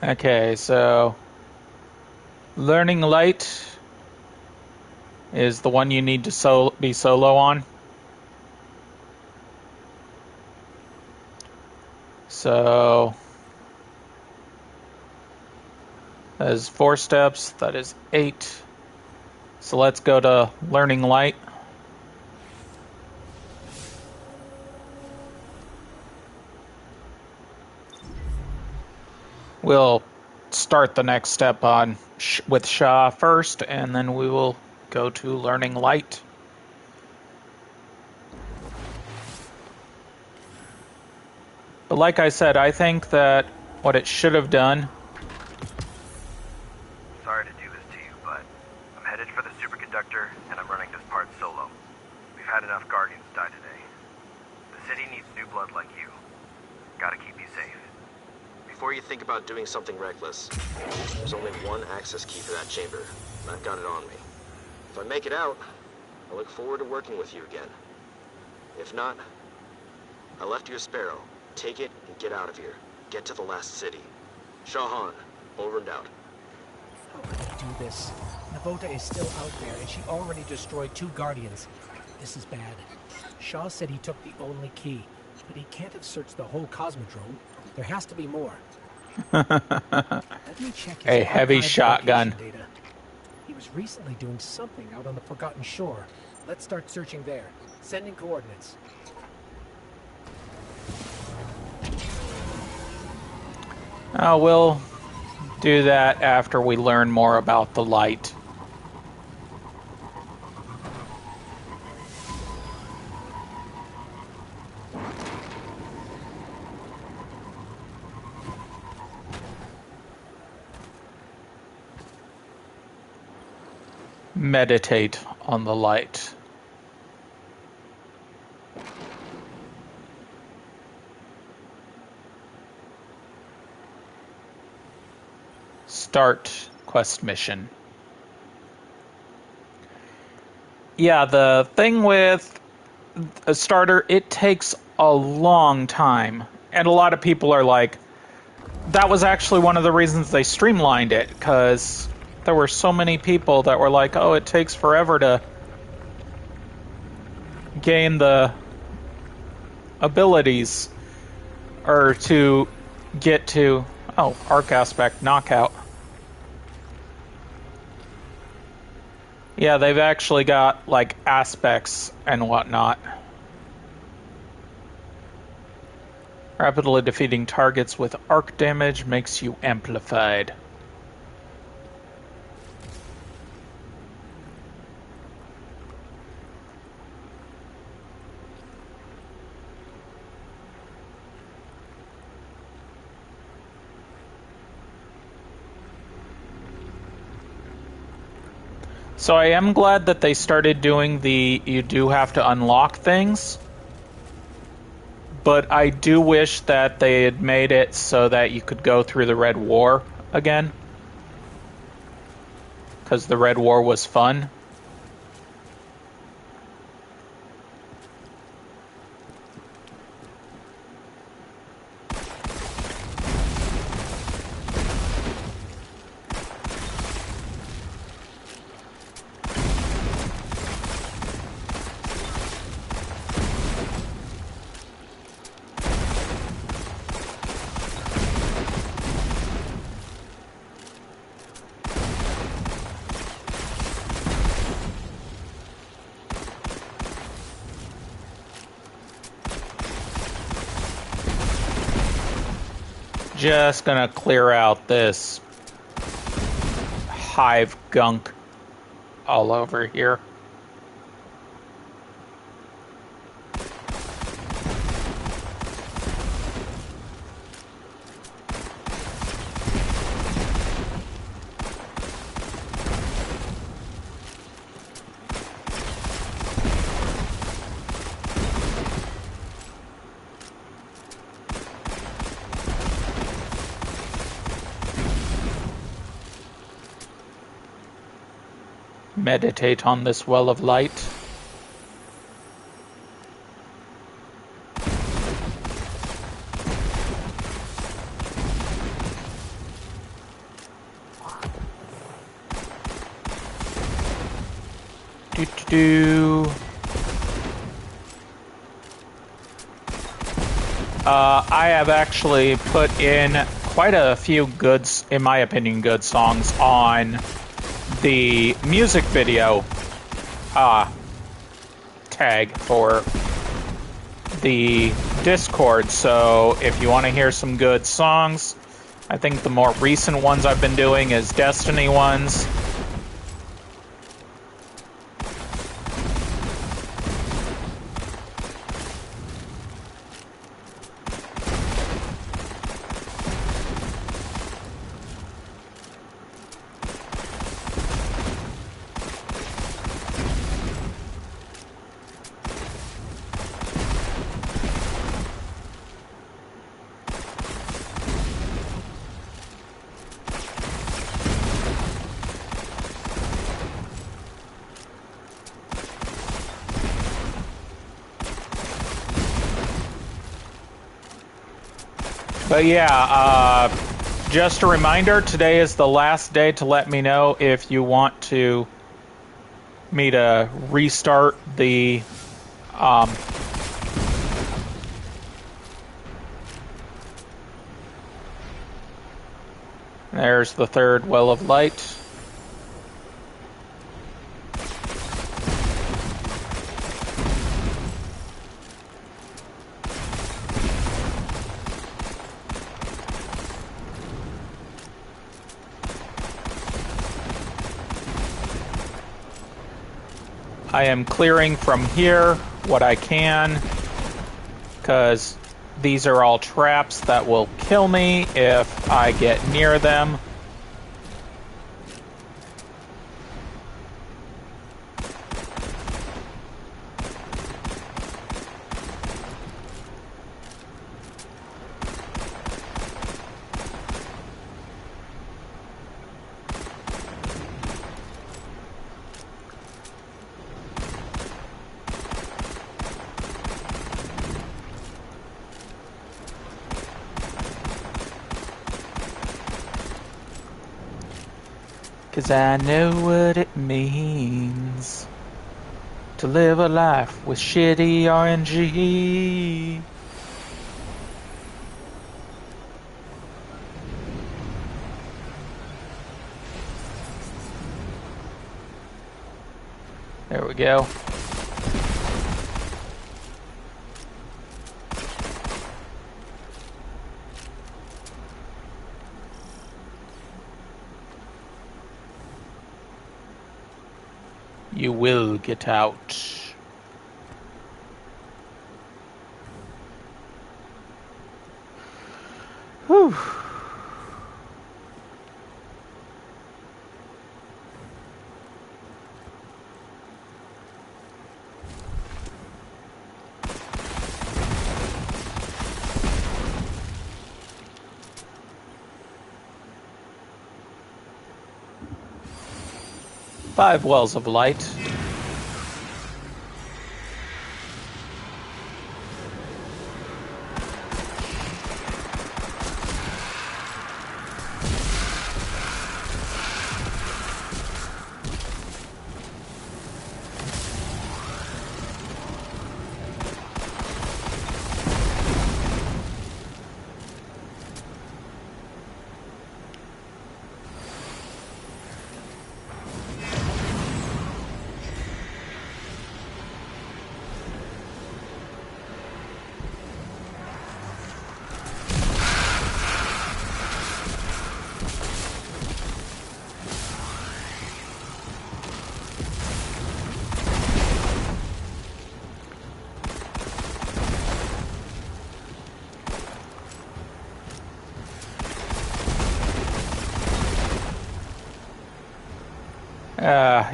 Okay, so learning light is the one you need to be solo on. So that is 4 steps, that is 8. So let's go to learning light. We'll start the next step on with Shaw first, and then we will go to learning light. But like I said, I think that what it should have done... Sorry to do this to you, but I'm headed for the superconductor, and I'm running this part solo. We've had enough Guardians die today. The city needs new blood like you. Gotta keep you safe. Before you think about doing something reckless, there's only one access key for that chamber, and I've got it on me. If I make it out, I look forward to working with you again. If not, I left you a sparrow. Take it and get out of here. Get to the last city. Shahan, over and out. How could I do this? Navota is still out there, and she already destroyed 2 Guardians. This is bad. Shaw said he took the only key, but he can't have searched the whole Cosmodrome. There has to be more. Let me check his A heavy archived shotgun. location data. He was recently doing something out on the Forgotten Shore. Let's start searching there. Sending coordinates. We'll do that after we learn more about the light. Meditate on the light. Start quest mission. Yeah, the thing with a starter, it takes a long time. And a lot of people are like, that was actually one of the reasons they streamlined it, because there were so many people that were like, oh, it takes forever to gain the abilities, or to get to, oh, arc aspect knockout. Yeah, they've actually got, like, aspects and whatnot. Rapidly defeating targets with arc damage makes you amplified. So I am glad that they started doing the you do have to unlock things, but I do wish that they had made it so that you could go through the Red War again, because the Red War was fun. Just gonna clear out this hive gunk all over here. Meditate on this well of light. I have actually put in quite a few good, in my opinion, good songs on the music video tag for the Discord, so if you want to hear some good songs, I think the more recent ones I've been doing is Destiny ones. But yeah, just a reminder, today is the last day to let me know if you want me to restart the there's the third well of light. I am clearing from here what I can, because these are all traps that will kill me if I get near them. Cause I know what it means to live a life with shitty RNG. There we go. You will get out. Whew. Five wells of light.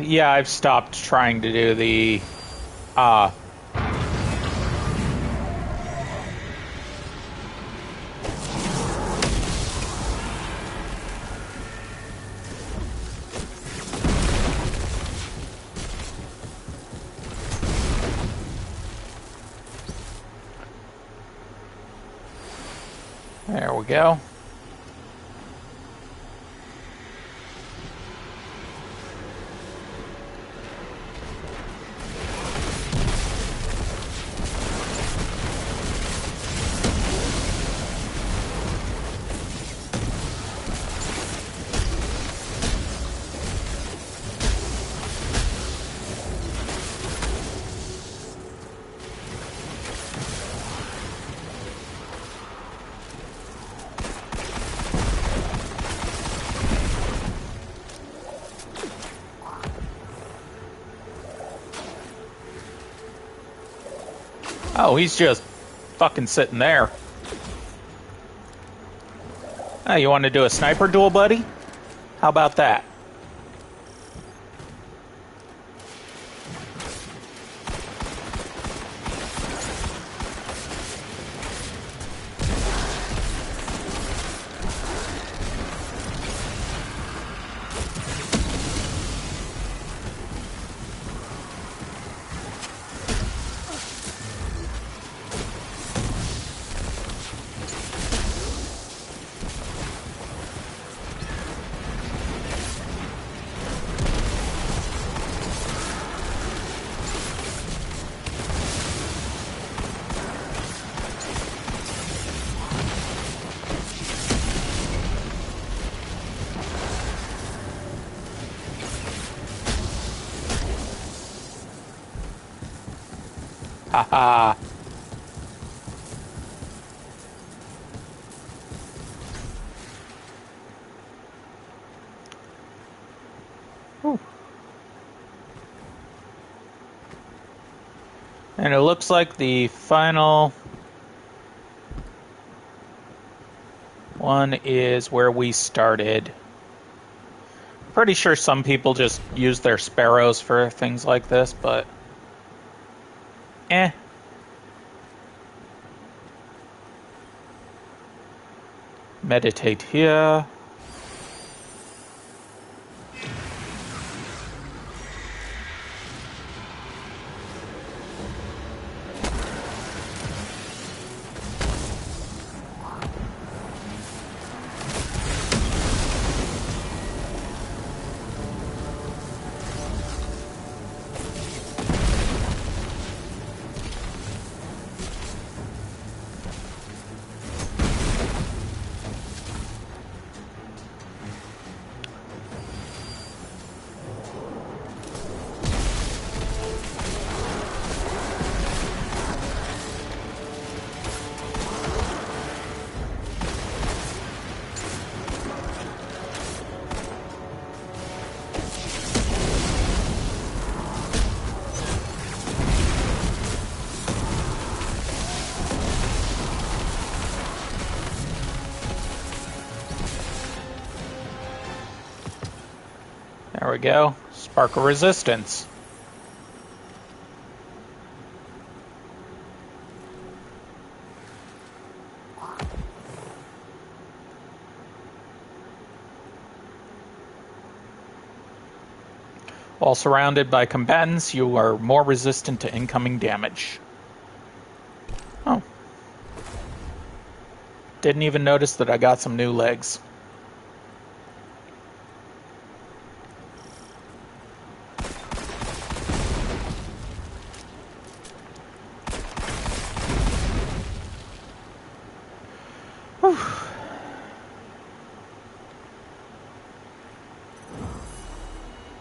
Yeah, I've stopped trying to do the, There we go. Oh, he's just fucking sitting there. Oh, you want to do a sniper duel, buddy? How about that? Haha. Whew. And it looks like the final one is where we started. Pretty sure some people just use their sparrows for things like this, but meditate here. There we go. Spark of resistance. While surrounded by combatants, you are more resistant to incoming damage. Oh. Didn't even notice that I got some new legs.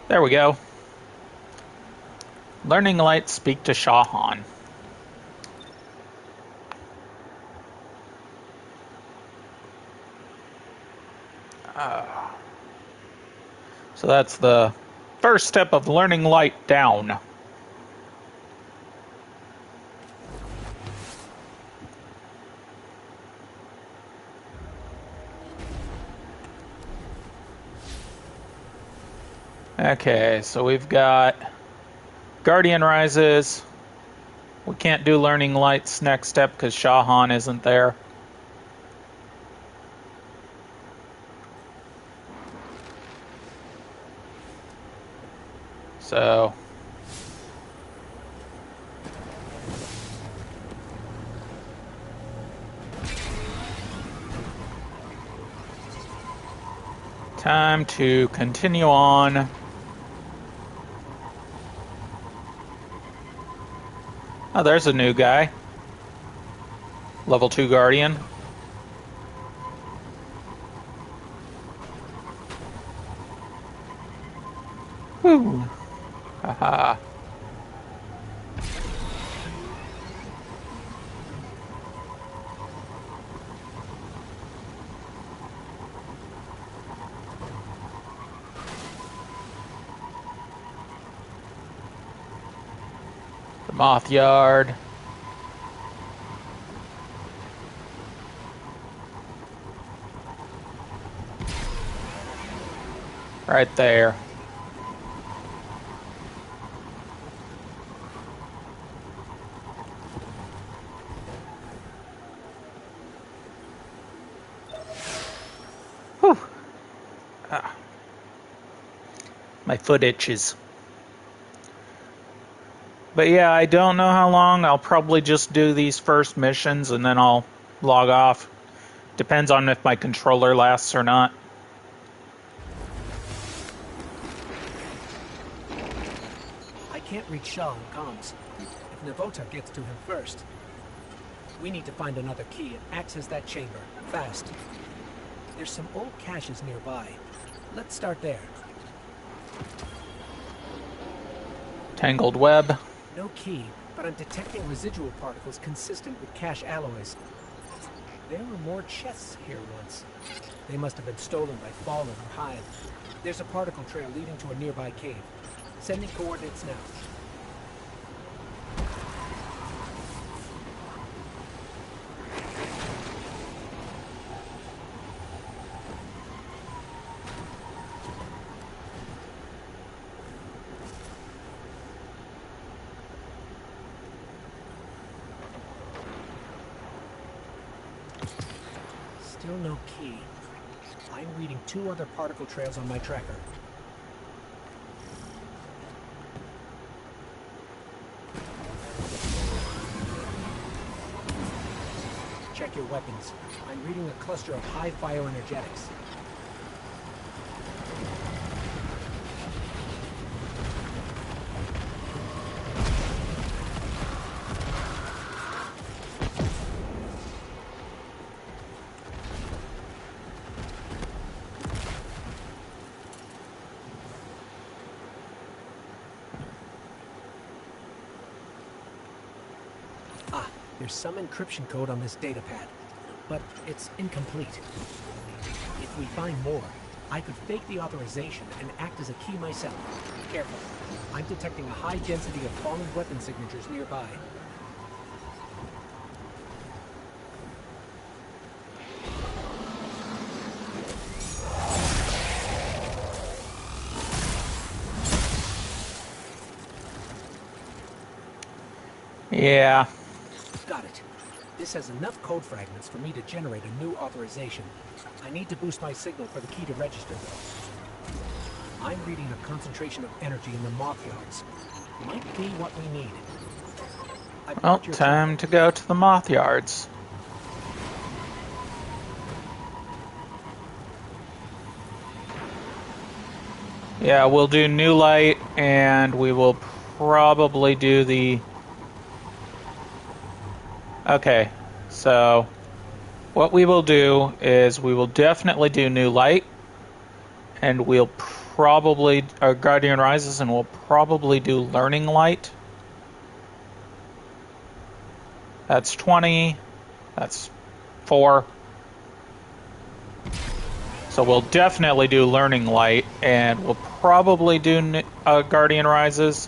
There we go. Learning Light, speak to Shah Han. So that's the first step of Learning Light down. Okay, so we've got Guardian Rises. We can't do Learning Light's next step because Shah Han isn't there. So time to continue on. Oh, there's a new guy. Level 2 Guardian. Woo! Haha. The Moth Yard. Right there. Whew. Ah. My foot itches. But yeah, I don't know how long. I'll probably just do these first missions and then I'll log off. Depends on if my controller lasts or not. I can't reach Shah on comms. If Navota gets to him first. We need to find another key and access that chamber, fast. There's some old caches nearby. Let's start there. Tangled web. No key, but I'm detecting residual particles consistent with cache alloys. There were more chests here once. They must have been stolen by Fallen or Hive. There's a particle trail leading to a nearby cave. Sending coordinates now. Still no key. I'm reading 2 other particle trails on my tracker. Check your weapons. I'm reading a cluster of high bioenergetics. There's some encryption code on this datapad, but it's incomplete. If we find more, I could fake the authorization and act as a key myself. Careful. I'm detecting a high density of fallen weapon signatures nearby. Yeah. Got it. This has enough code fragments for me to generate a new authorization. I need to boost my signal for the key to register, though. I'm reading a concentration of energy in the moth yards. Might be what we need. Well, time to go to the moth yards. Yeah, we'll do new light, and we will probably do the... Okay, so what we will do is we will definitely do new light, and we'll probably, Guardian Rises, and we'll probably do learning light. That's 20, that's 4. So we'll definitely do learning light, and we'll probably do Guardian Rises.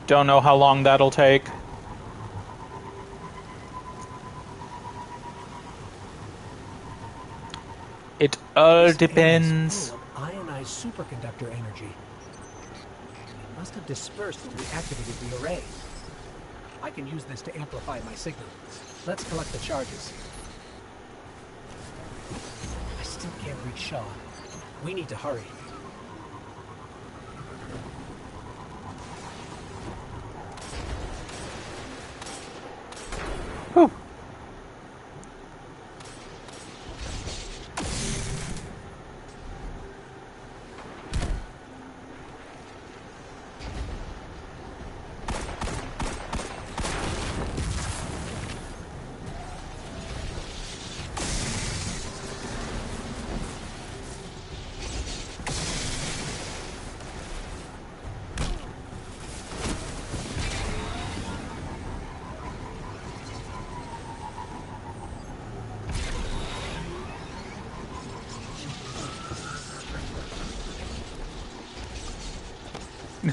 Don't know how long that'll take. It all depends. Full of ionized superconductor energy. It must have dispersed when we activated the array. I can use this to amplify my signal. Let's collect the charges. I still can't reach Shaw. We need to hurry. Whew.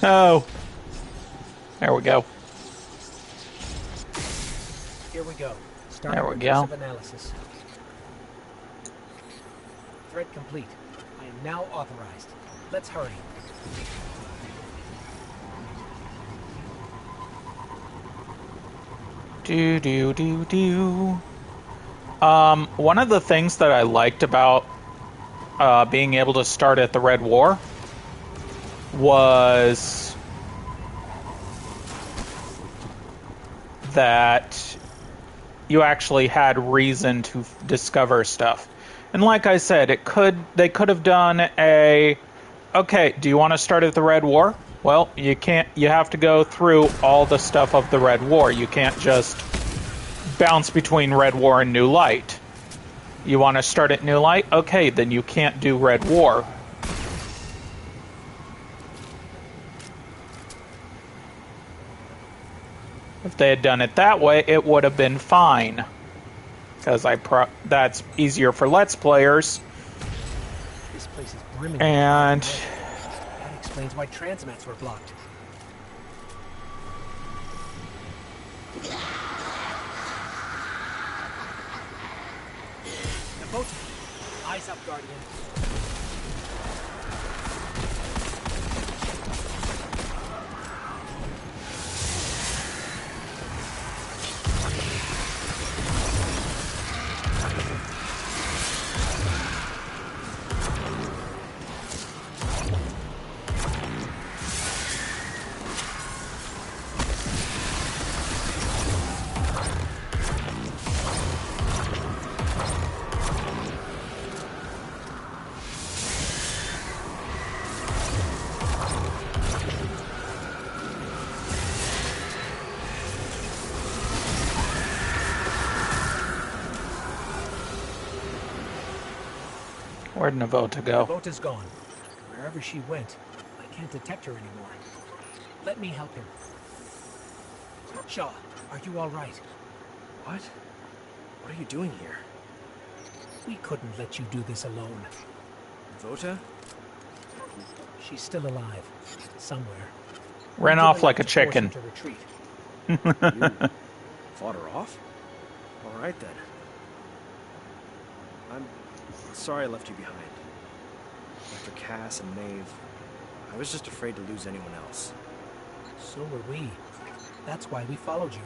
No. There we go. Here we go. Start There we go. Analysis. Thread complete. I am now authorized. Let's hurry. One of the things that I liked about being able to start at the Red War was that you actually had reason to discover stuff. And like I said, they could have done okay, do you want to start at the Red War? Well, you can't. You have to go through all the stuff of the Red War. You can't just bounce between Red War and New Light. You want to start at New Light? Okay, then you can't do Red War. If they had done it that way, it would have been fine. Because that's easier for Let's Players. This place is brimming. And that explains why transmats were blocked. The boat. Eyes up, Guardian. where'd Navota go? Navota's gone. Wherever she went, I can't detect her anymore. Let me help him. Shaw, are you all right? What? What are you doing here? We couldn't let you do this alone. Vota? She's still alive. Somewhere. Ran off like a chicken. To retreat. You fought her off? All right then. I'm sorry I left you behind. After Cass and Maeve, I was just afraid to lose anyone else. So were we. That's why we followed you.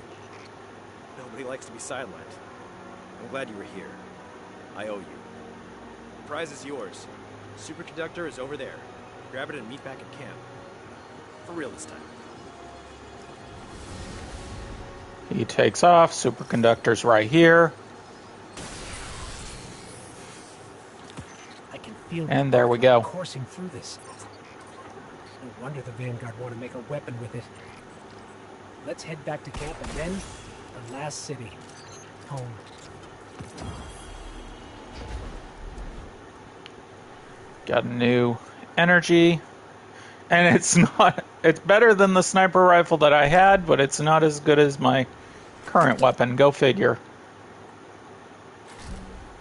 Nobody likes to be sidelined. I'm glad you were here. I owe you. The prize is yours. Superconductor is over there. Grab it and meet back at camp. For real this time. He takes off. Superconductor's right here. I can feel and there we go. Coursing through this. No wonder the Vanguard want to make a weapon with it. Let's head back to camp and then the last city. Home. Got a new energy. And it's better than the sniper rifle that I had, but it's not as good as my current weapon. Go figure.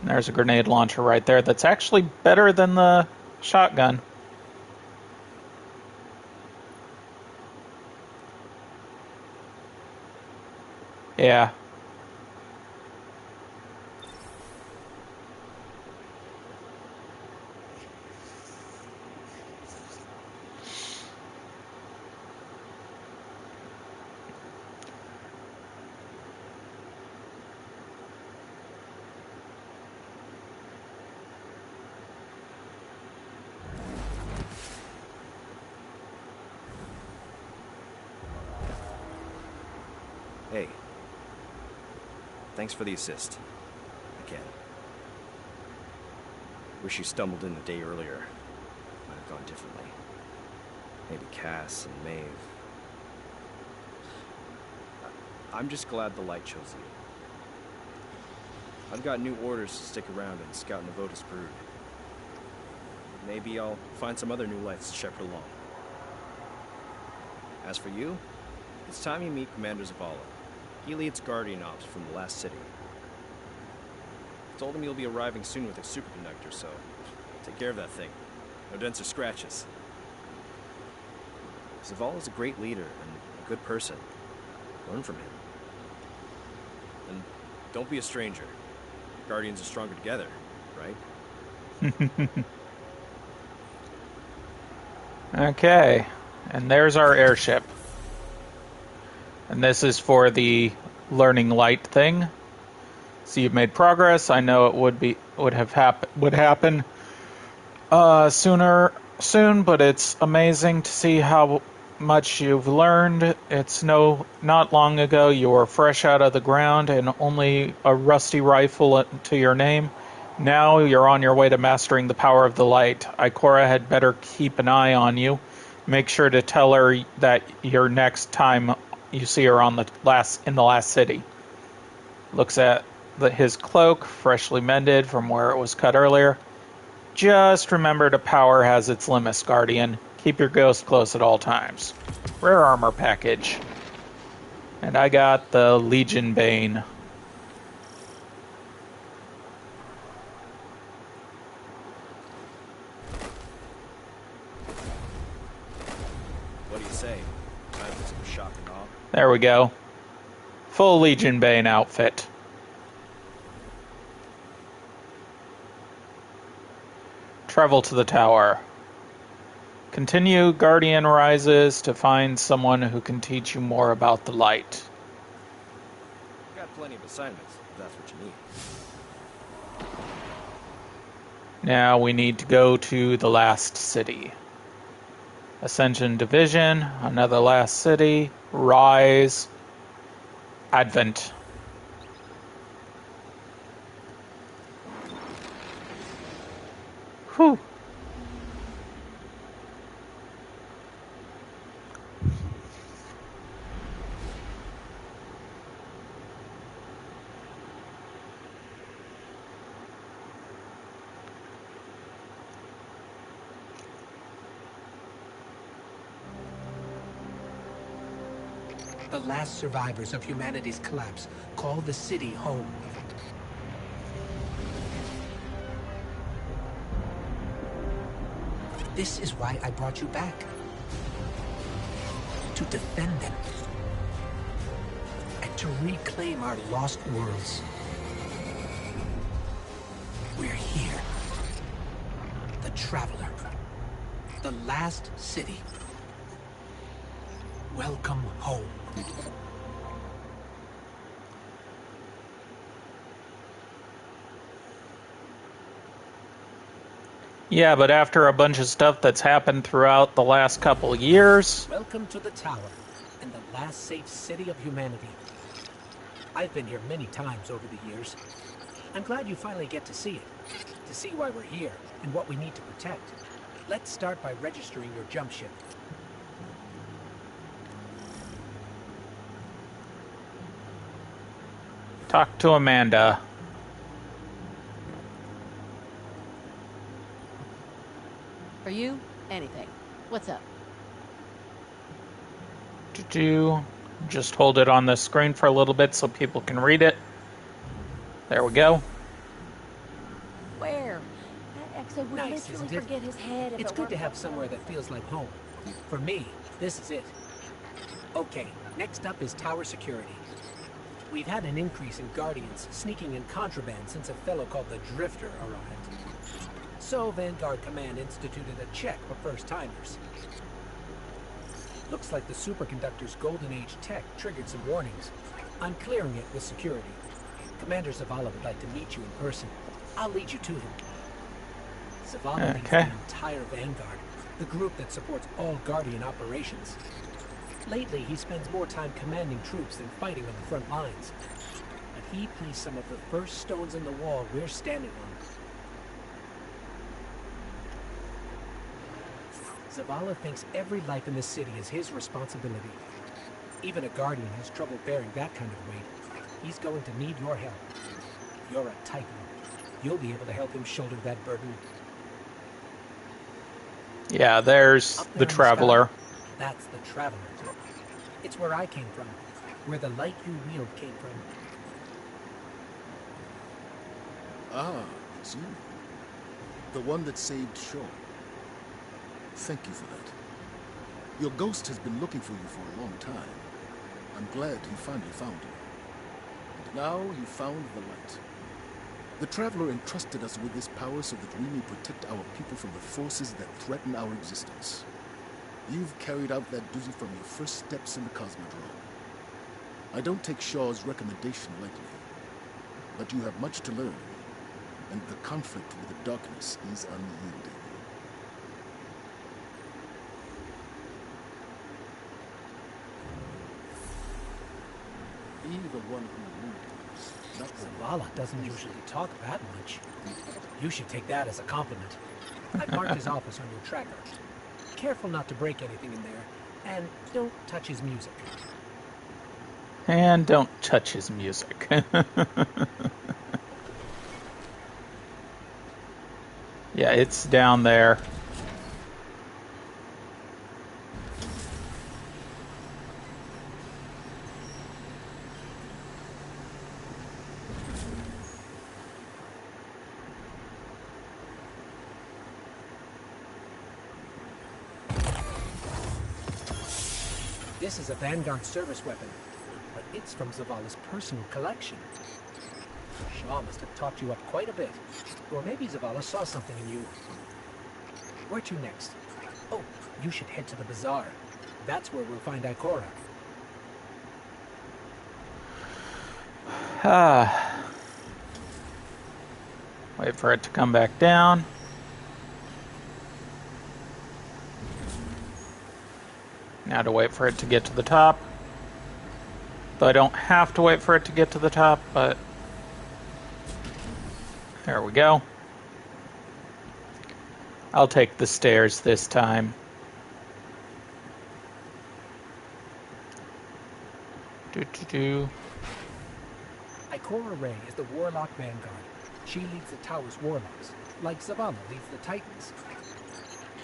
And there's a grenade launcher right there that's actually better than the shotgun. Yeah. Hey. Thanks for the assist. Again. Wish you stumbled in a day earlier. Might have gone differently. Maybe Cass and Maeve. I'm just glad the light chose you. I've got new orders to stick around and scout Navota's brood. Maybe I'll find some other new lights to shepherd along. As for you, it's time you meet Commander Zavala. He leads Guardian Ops from the last city. I told him you'll be arriving soon with a superconductor, so take care of that thing. No dents or scratches. Zavala's a great leader and a good person. Learn from him. And don't be a stranger. Guardians are stronger together, right? Okay. And there's our airship. And this is for the learning light thing. So you've made progress. I know it would happen soon, but it's amazing to see how much you've learned. It's not long ago you were fresh out of the ground and only a rusty rifle to your name. Now you're on your way to mastering the power of the light. Ikora had better keep an eye on you. Make sure to tell her that your next time you see her in the last city. Looks at his cloak, freshly mended from where it was cut earlier. Just remember the power has its limits, Guardian. Keep your ghost close at all times. Rare armor package. And I got the Legion Bane. What do you say? Time for some shock and awe? There we go. Full Legion Bane outfit. Travel to the tower. Continue Guardian Rises to find someone who can teach you more about the light. Got plenty of assignments, if that's what you need. Now we need to go to the last city. Ascension Division, another last city, Rise, Advent. Whew. The last survivors of humanity's collapse call the city home. This is why I brought you back. To defend them. And to reclaim our lost worlds. We're here. The Traveler. The last city. Welcome home. Yeah, but after a bunch of stuff that's happened throughout the last couple years... Welcome to the tower, and the last safe city of humanity. I've been here many times over the years. I'm glad you finally get to see it, to see why we're here, and what we need to protect. Let's start by registering your jump ship. Talk to Amanda. For you, anything. What's up? Just hold it on the screen for a little bit so people can read it. There we go. Where? That Exo would Nice, literally isn't it? forget his head if It's it good weren't to have for somewhere that feels like home. For me, this is it. Okay, next up is tower security. We've had an increase in Guardians sneaking in contraband since a fellow called the Drifter arrived. So Vanguard Command instituted a check for first-timers. Looks like the superconductor's Golden Age tech triggered some warnings. I'm clearing it with security. Commander Zavala would like to meet you in person. I'll lead you to him. Zavala leads the entire Vanguard, the group that supports all Guardian operations. Lately, he spends more time commanding troops than fighting on the front lines. But he placed some of the first stones in the wall we're standing on. Zavala thinks every life in this city is his responsibility. Even a Guardian has trouble bearing that kind of weight. He's going to need your help. You're a Titan. You'll be able to help him shoulder that burden. Yeah, there's Up there the in Traveler. sky, that's the Traveler. It's where I came from. Where the light you wield came from. Ah, it's you. The one that saved Shaw. Thank you for that. Your ghost has been looking for you for a long time. I'm glad he finally found you. And now you found the light. The Traveler entrusted us with this power so that we may protect our people from the forces that threaten our existence. You've carried out that duty from your first steps in the Cosmodrome. I don't take Shaw's recommendation lightly, but you have much to learn, and the conflict with the darkness is unyielding. Be the one who moves, not the Zavala doesn't usually talk that much. You should take that as a compliment. I've marked his office on your tracker. Careful not to break anything in there, and don't touch his music. And don't touch his music. Yeah, it's down there. This is a Vanguard service weapon, but it's from Zavala's personal collection. Shaw must have taught you up quite a bit. Or maybe Zavala saw something in you. Where to next? Oh, you should head to the bazaar. That's where we'll find Ikora. Wait for it to come back down. Now to wait for it to get to the top. Though I don't have to wait for it to get to the top, but there we go. I'll take the stairs this time. Ikora Rey is the Warlock Vanguard. She leads the Tower's Warlocks, like Zavala leads the Titans.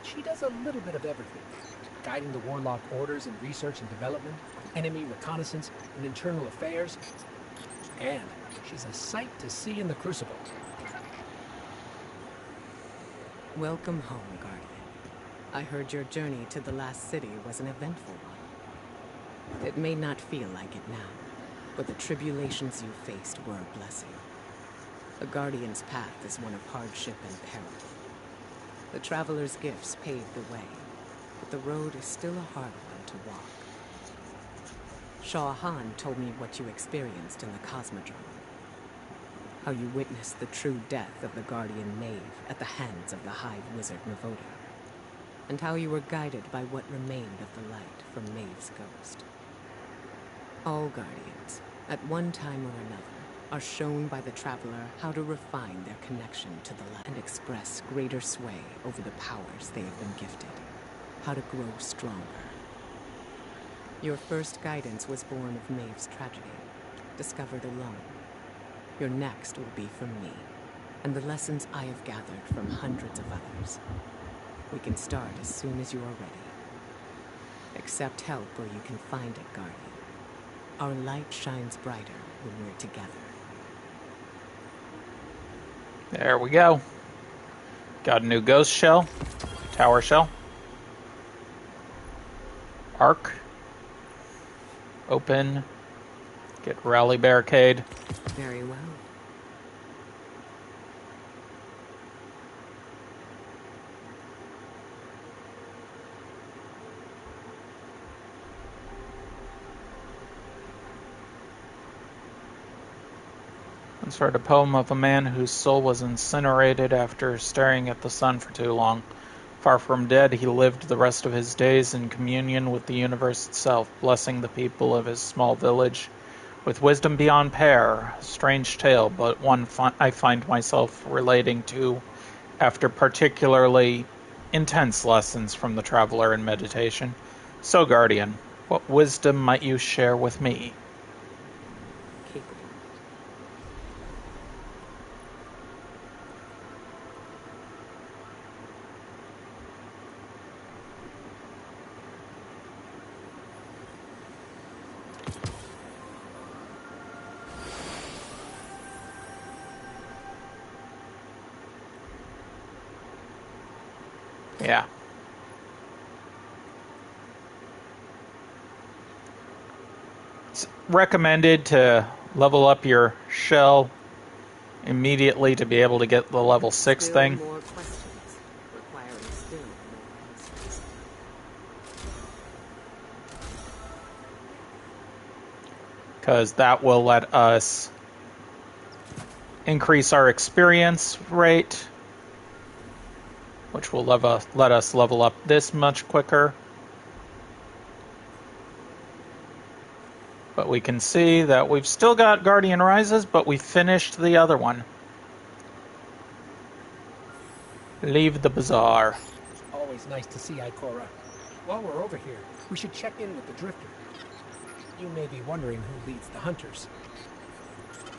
She does a little bit of everything, guiding the Warlock orders in research and development, enemy reconnaissance, and internal affairs. And she's a sight to see in the Crucible. Welcome home, Guardian. I heard your journey to the last city was an eventful one. It may not feel like it now, but the tribulations you faced were a blessing. The Guardian's path is one of hardship and peril. The Traveler's gifts paved the way, but the road is still a hard one to walk. Shaw Han told me what you experienced in the Cosmodrome. How you witnessed the true death of the Guardian Maeve at the hands of the Hive Wizard Navoda. And how you were guided by what remained of the light from Maeve's ghost. All Guardians, at one time or another, are shown by the Traveler how to refine their connection to the light and express greater sway over the powers they have been gifted. How to grow stronger. Your first guidance was born of Maeve's tragedy, discovered alone. Your next will be from me, and the lessons I have gathered from hundreds of others. We can start as soon as you are ready. Accept help where you can find it, Guardian. Our light shines brighter when we're together. There we go. Got a new ghost shell, tower shell, arc, open, get rally barricade. Very well. Once read a poem of a man whose soul was incinerated after staring at the sun for too long. Far from dead, he lived the rest of his days in communion with the universe itself, blessing the people of his small village with wisdom beyond pair. A strange tale, but one I find myself relating to after particularly intense lessons from the Traveler in meditation. So, Guardian, what wisdom might you share with me? Yeah. It's recommended to level up your shell immediately to be able to get the level 6 Still thing. more questions, requiring still more answers. Because that will let us increase our experience rate, which will let us level up this much quicker. But we can see that we've still got Guardian Rises, but we finished the other one. Leave the bazaar. Always nice to see Ikora. While we're over here, we should check in with the Drifter. You may be wondering who leads the Hunters.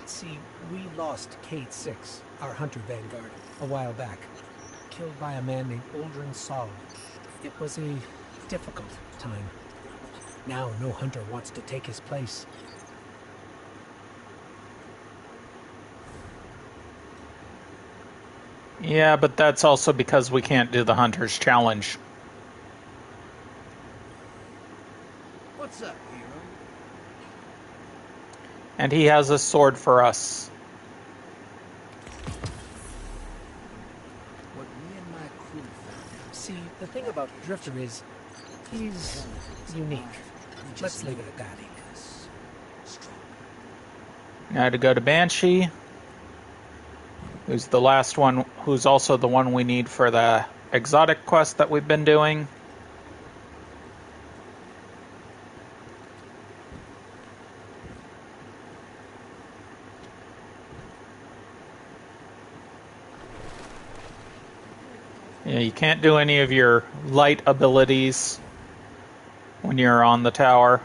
See, we lost Cade 6, our Hunter Vanguard, a while back. Killed by a man named Uldren Sol. It was a difficult time. Now no hunter wants to take his place. Yeah, but that's also because we can't do the Hunter's Challenge. What What's up, hero? And he has a sword for us. What me and my crew found out. See, the thing about Drifter is, he's unique. Let's leave it at that. Now to go to Banshee, who's the last one, who's also the one we need for the exotic quest that we've been doing. Yeah, you can't do any of your light abilities when you're on the tower.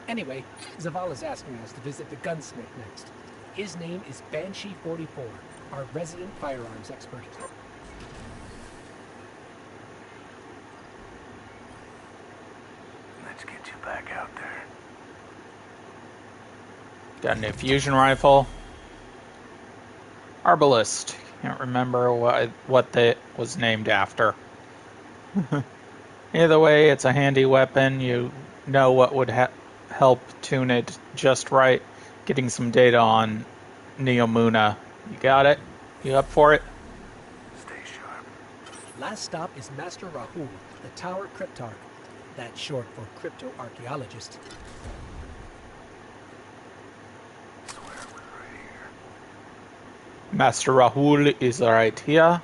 Anyway, Zavala's asking us to visit the gunsmith next. His name is Banshee-44, our resident firearms expert. Let's get you back out there. Got a new fusion rifle. Arbalist. Can't remember what that was named after. Either way, it's a handy weapon. You know what would help tune it just right. Getting some data on Neomuna. You got it? You up for it? Stay sharp. Last stop is Master Rahul, the Tower Cryptarch. That's short for crypto-archaeologist. Swear it was right here. Master Rahul is right here.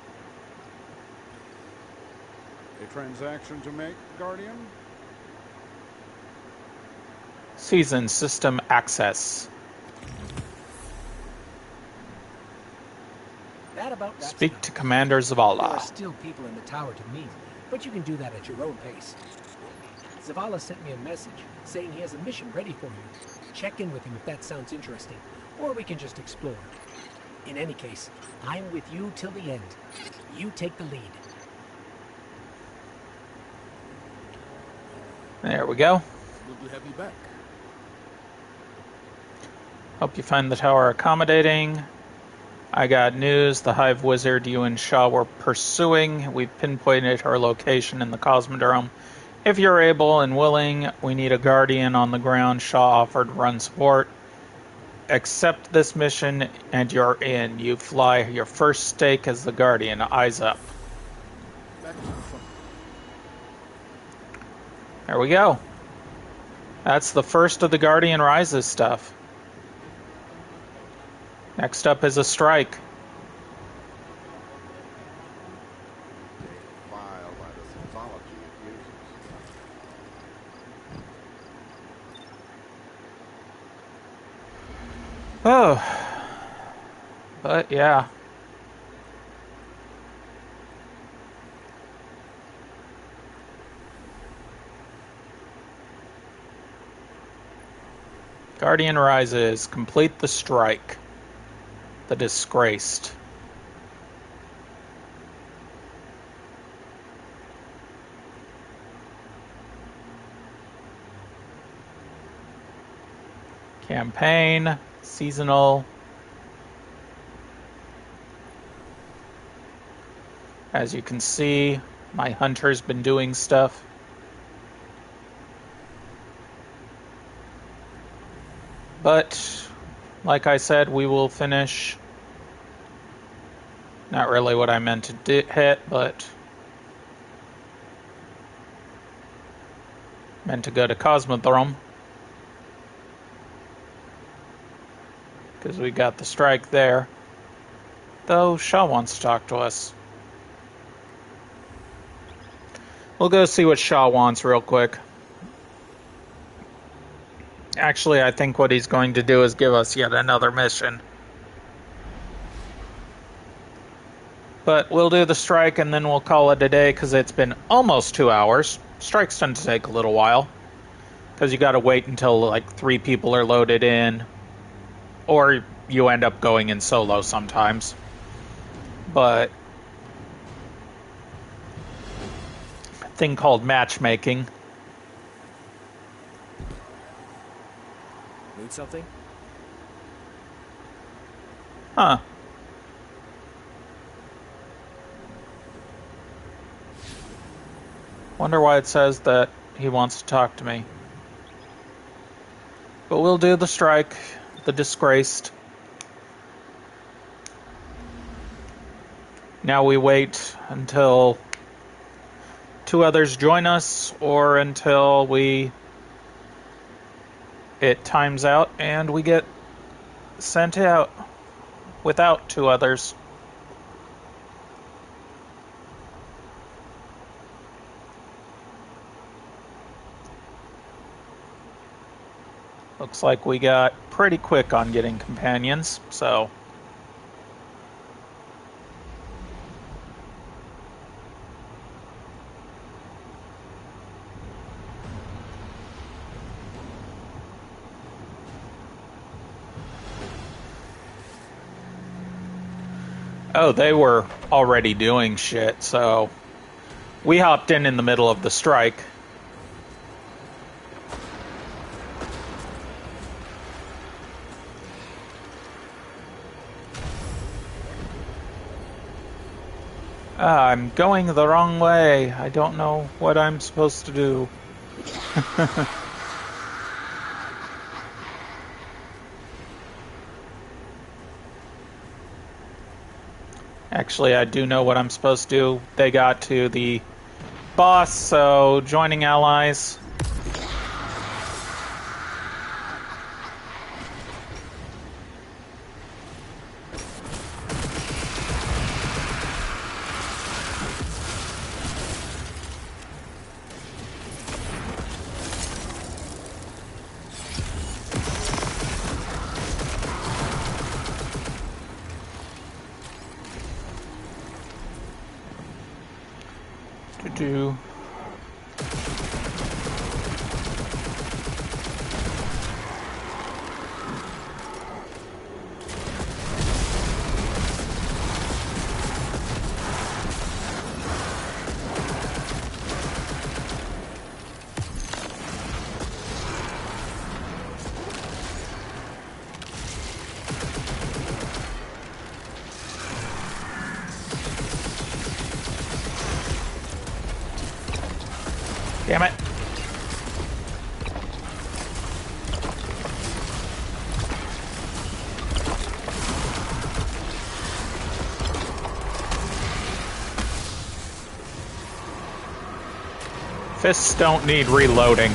A transaction to make, Guardian? Season system access. That about wraps Speak it up. to Commander There are Zavala. still people in the tower to meet, but you can do that at your own pace. Zavala sent me a message saying he has a mission ready for you. Check in with him if that sounds interesting, or we can just explore. In any case, I'm with you till the end. You take the lead. There we go. Good to have you back. Hope you find the tower accommodating. I got news. The Hive Wizard you and Shaw were pursuing. We've pinpointed her location in the Cosmodrome. If you're able and willing, we need a Guardian on the ground. Shaw offered run support. Accept this mission and you're in. You fly your first stake as the Guardian. Eyes up. Back to the front. There we go. That's the first of the Guardian Rises stuff. Next up is a strike. File by the symbology it uses. Oh. But yeah. Guardian Rises. Complete the strike. The Disgraced. Campaign. Seasonal. As you can see, my hunter's been doing stuff. But, like I said, we will finish. Not really what I meant to hit, but meant to go to Cosmodrome. Because we got the strike there. Though Shaw wants to talk to us. We'll go see what Shaw wants real quick. Actually, I think what he's going to do is give us yet another mission. But we'll do the strike and then we'll call it a day because it's been almost 2 hours. Strikes tend to take a little while. Because you gotta wait until like 3 people are loaded in. Or you end up going in solo sometimes. But a thing called matchmaking. Need something? Huh. Wonder why it says that he wants to talk to me. But we'll do the strike, the disgraced. Now we wait until 2 others join us, or until it times out and we get sent out without 2 others. Looks like we got pretty quick on getting companions, so... Oh, they were already doing shit, so... We hopped in the middle of the strike. I'm going the wrong way. I don't know what I'm supposed to do. Actually, I do know what I'm supposed to do. They got to the boss, so joining allies. Do Damn it. Fists don't need reloading.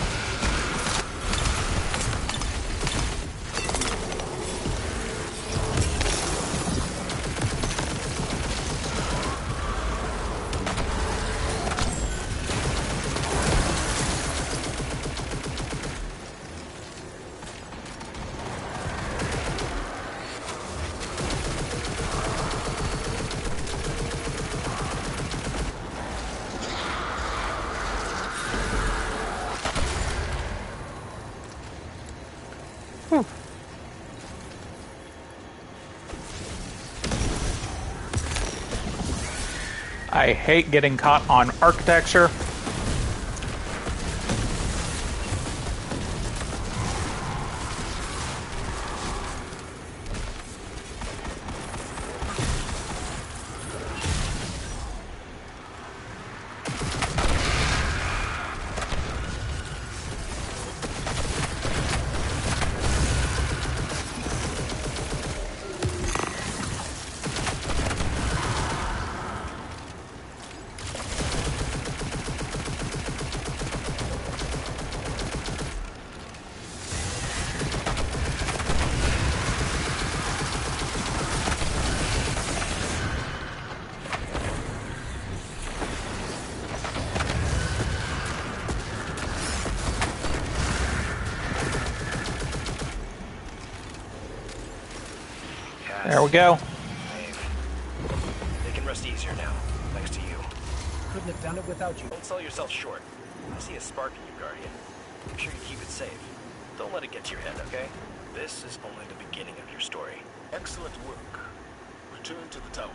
I hate getting caught on architecture. There we go. They can rest easier now, thanks to you. Couldn't have done it without you. Don't sell yourself short. I see a spark in you, Guardian. Make sure you keep it safe. Don't let it get to your head, okay? This is only the beginning of your story. Excellent work. Return to the tower.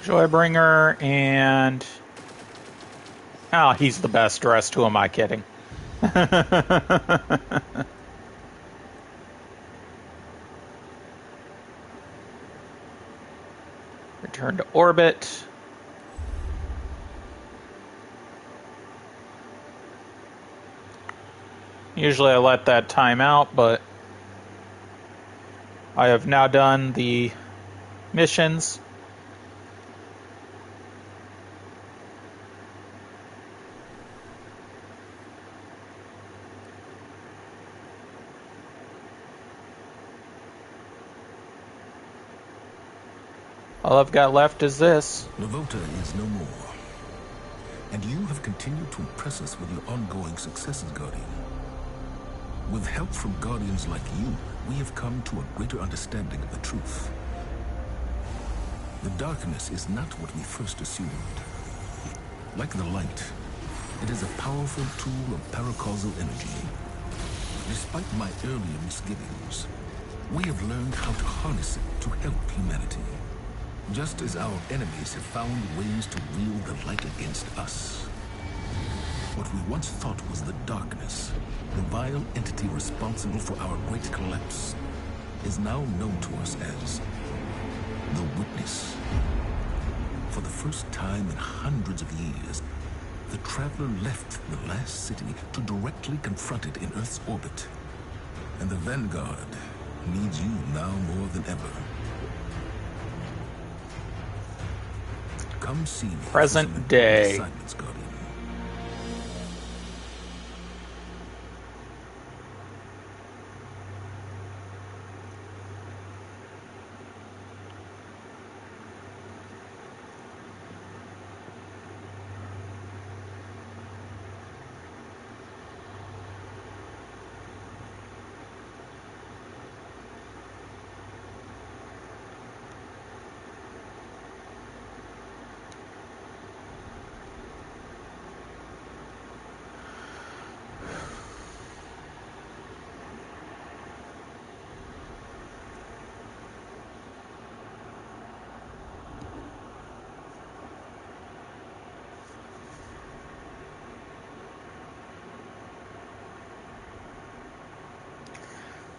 Joybringer and... Oh, he's the best dressed. Who am I kidding? Return to orbit. Usually I let that time out, but I have now done the missions. All I've got left is this. Navota is no more. And you have continued to impress us with your ongoing successes, Guardian. With help from Guardians like you, we have come to a greater understanding of the truth. The darkness is not what we first assumed. Like the light, it is a powerful tool of paracausal energy. Despite my earlier misgivings, we have learned how to harness it to help humanity. Just as our enemies have found ways to wield the light against us. What we once thought was the darkness, the vile entity responsible for our great collapse, is now known to us as the Witness. For the first time in hundreds of years, the Traveler left the last city to directly confront it in Earth's orbit. And the Vanguard needs you now more than ever. Come see me. Present day. Assignments, Guardian.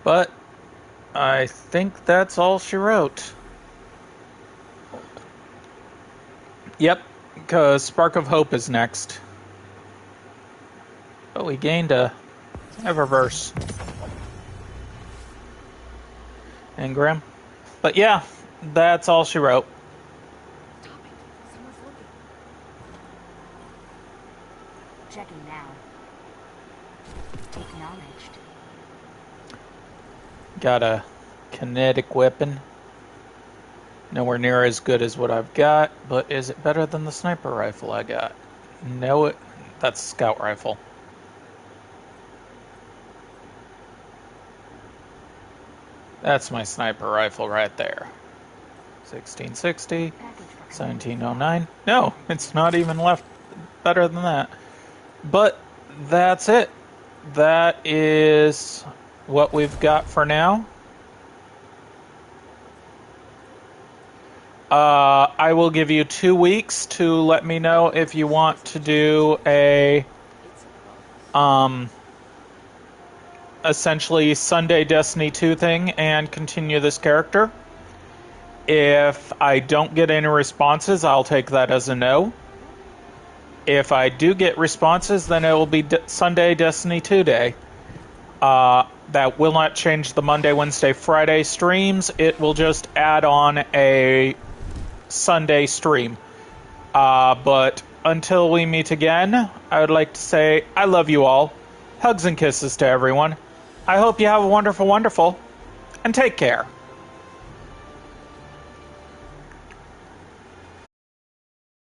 But I think that's all she wrote. Yep, because Spark of Hope is next. But we gained a Eververse engram. But yeah, that's all she wrote. Stop it. Someone's looking. Checking now. Acknowledged. Got a kinetic weapon. Nowhere near as good as what I've got, but is it better than the sniper rifle I got? No, that's a scout rifle. That's my sniper rifle right there. 1660, 1709. No, it's not even left better than that. But that's it. That is what we've got for now. I will give you 2 weeks to let me know if you want to do a essentially Sunday Destiny 2 thing and continue this character. If I don't get any responses, I'll take that as a no. If I do get responses, then it will be Sunday Destiny 2 day. That will not change the Monday, Wednesday, Friday streams. It will just add on a Sunday stream. But until we meet again, I would like to say I love you all. Hugs and kisses to everyone. I hope you have a wonderful, wonderful, and take care.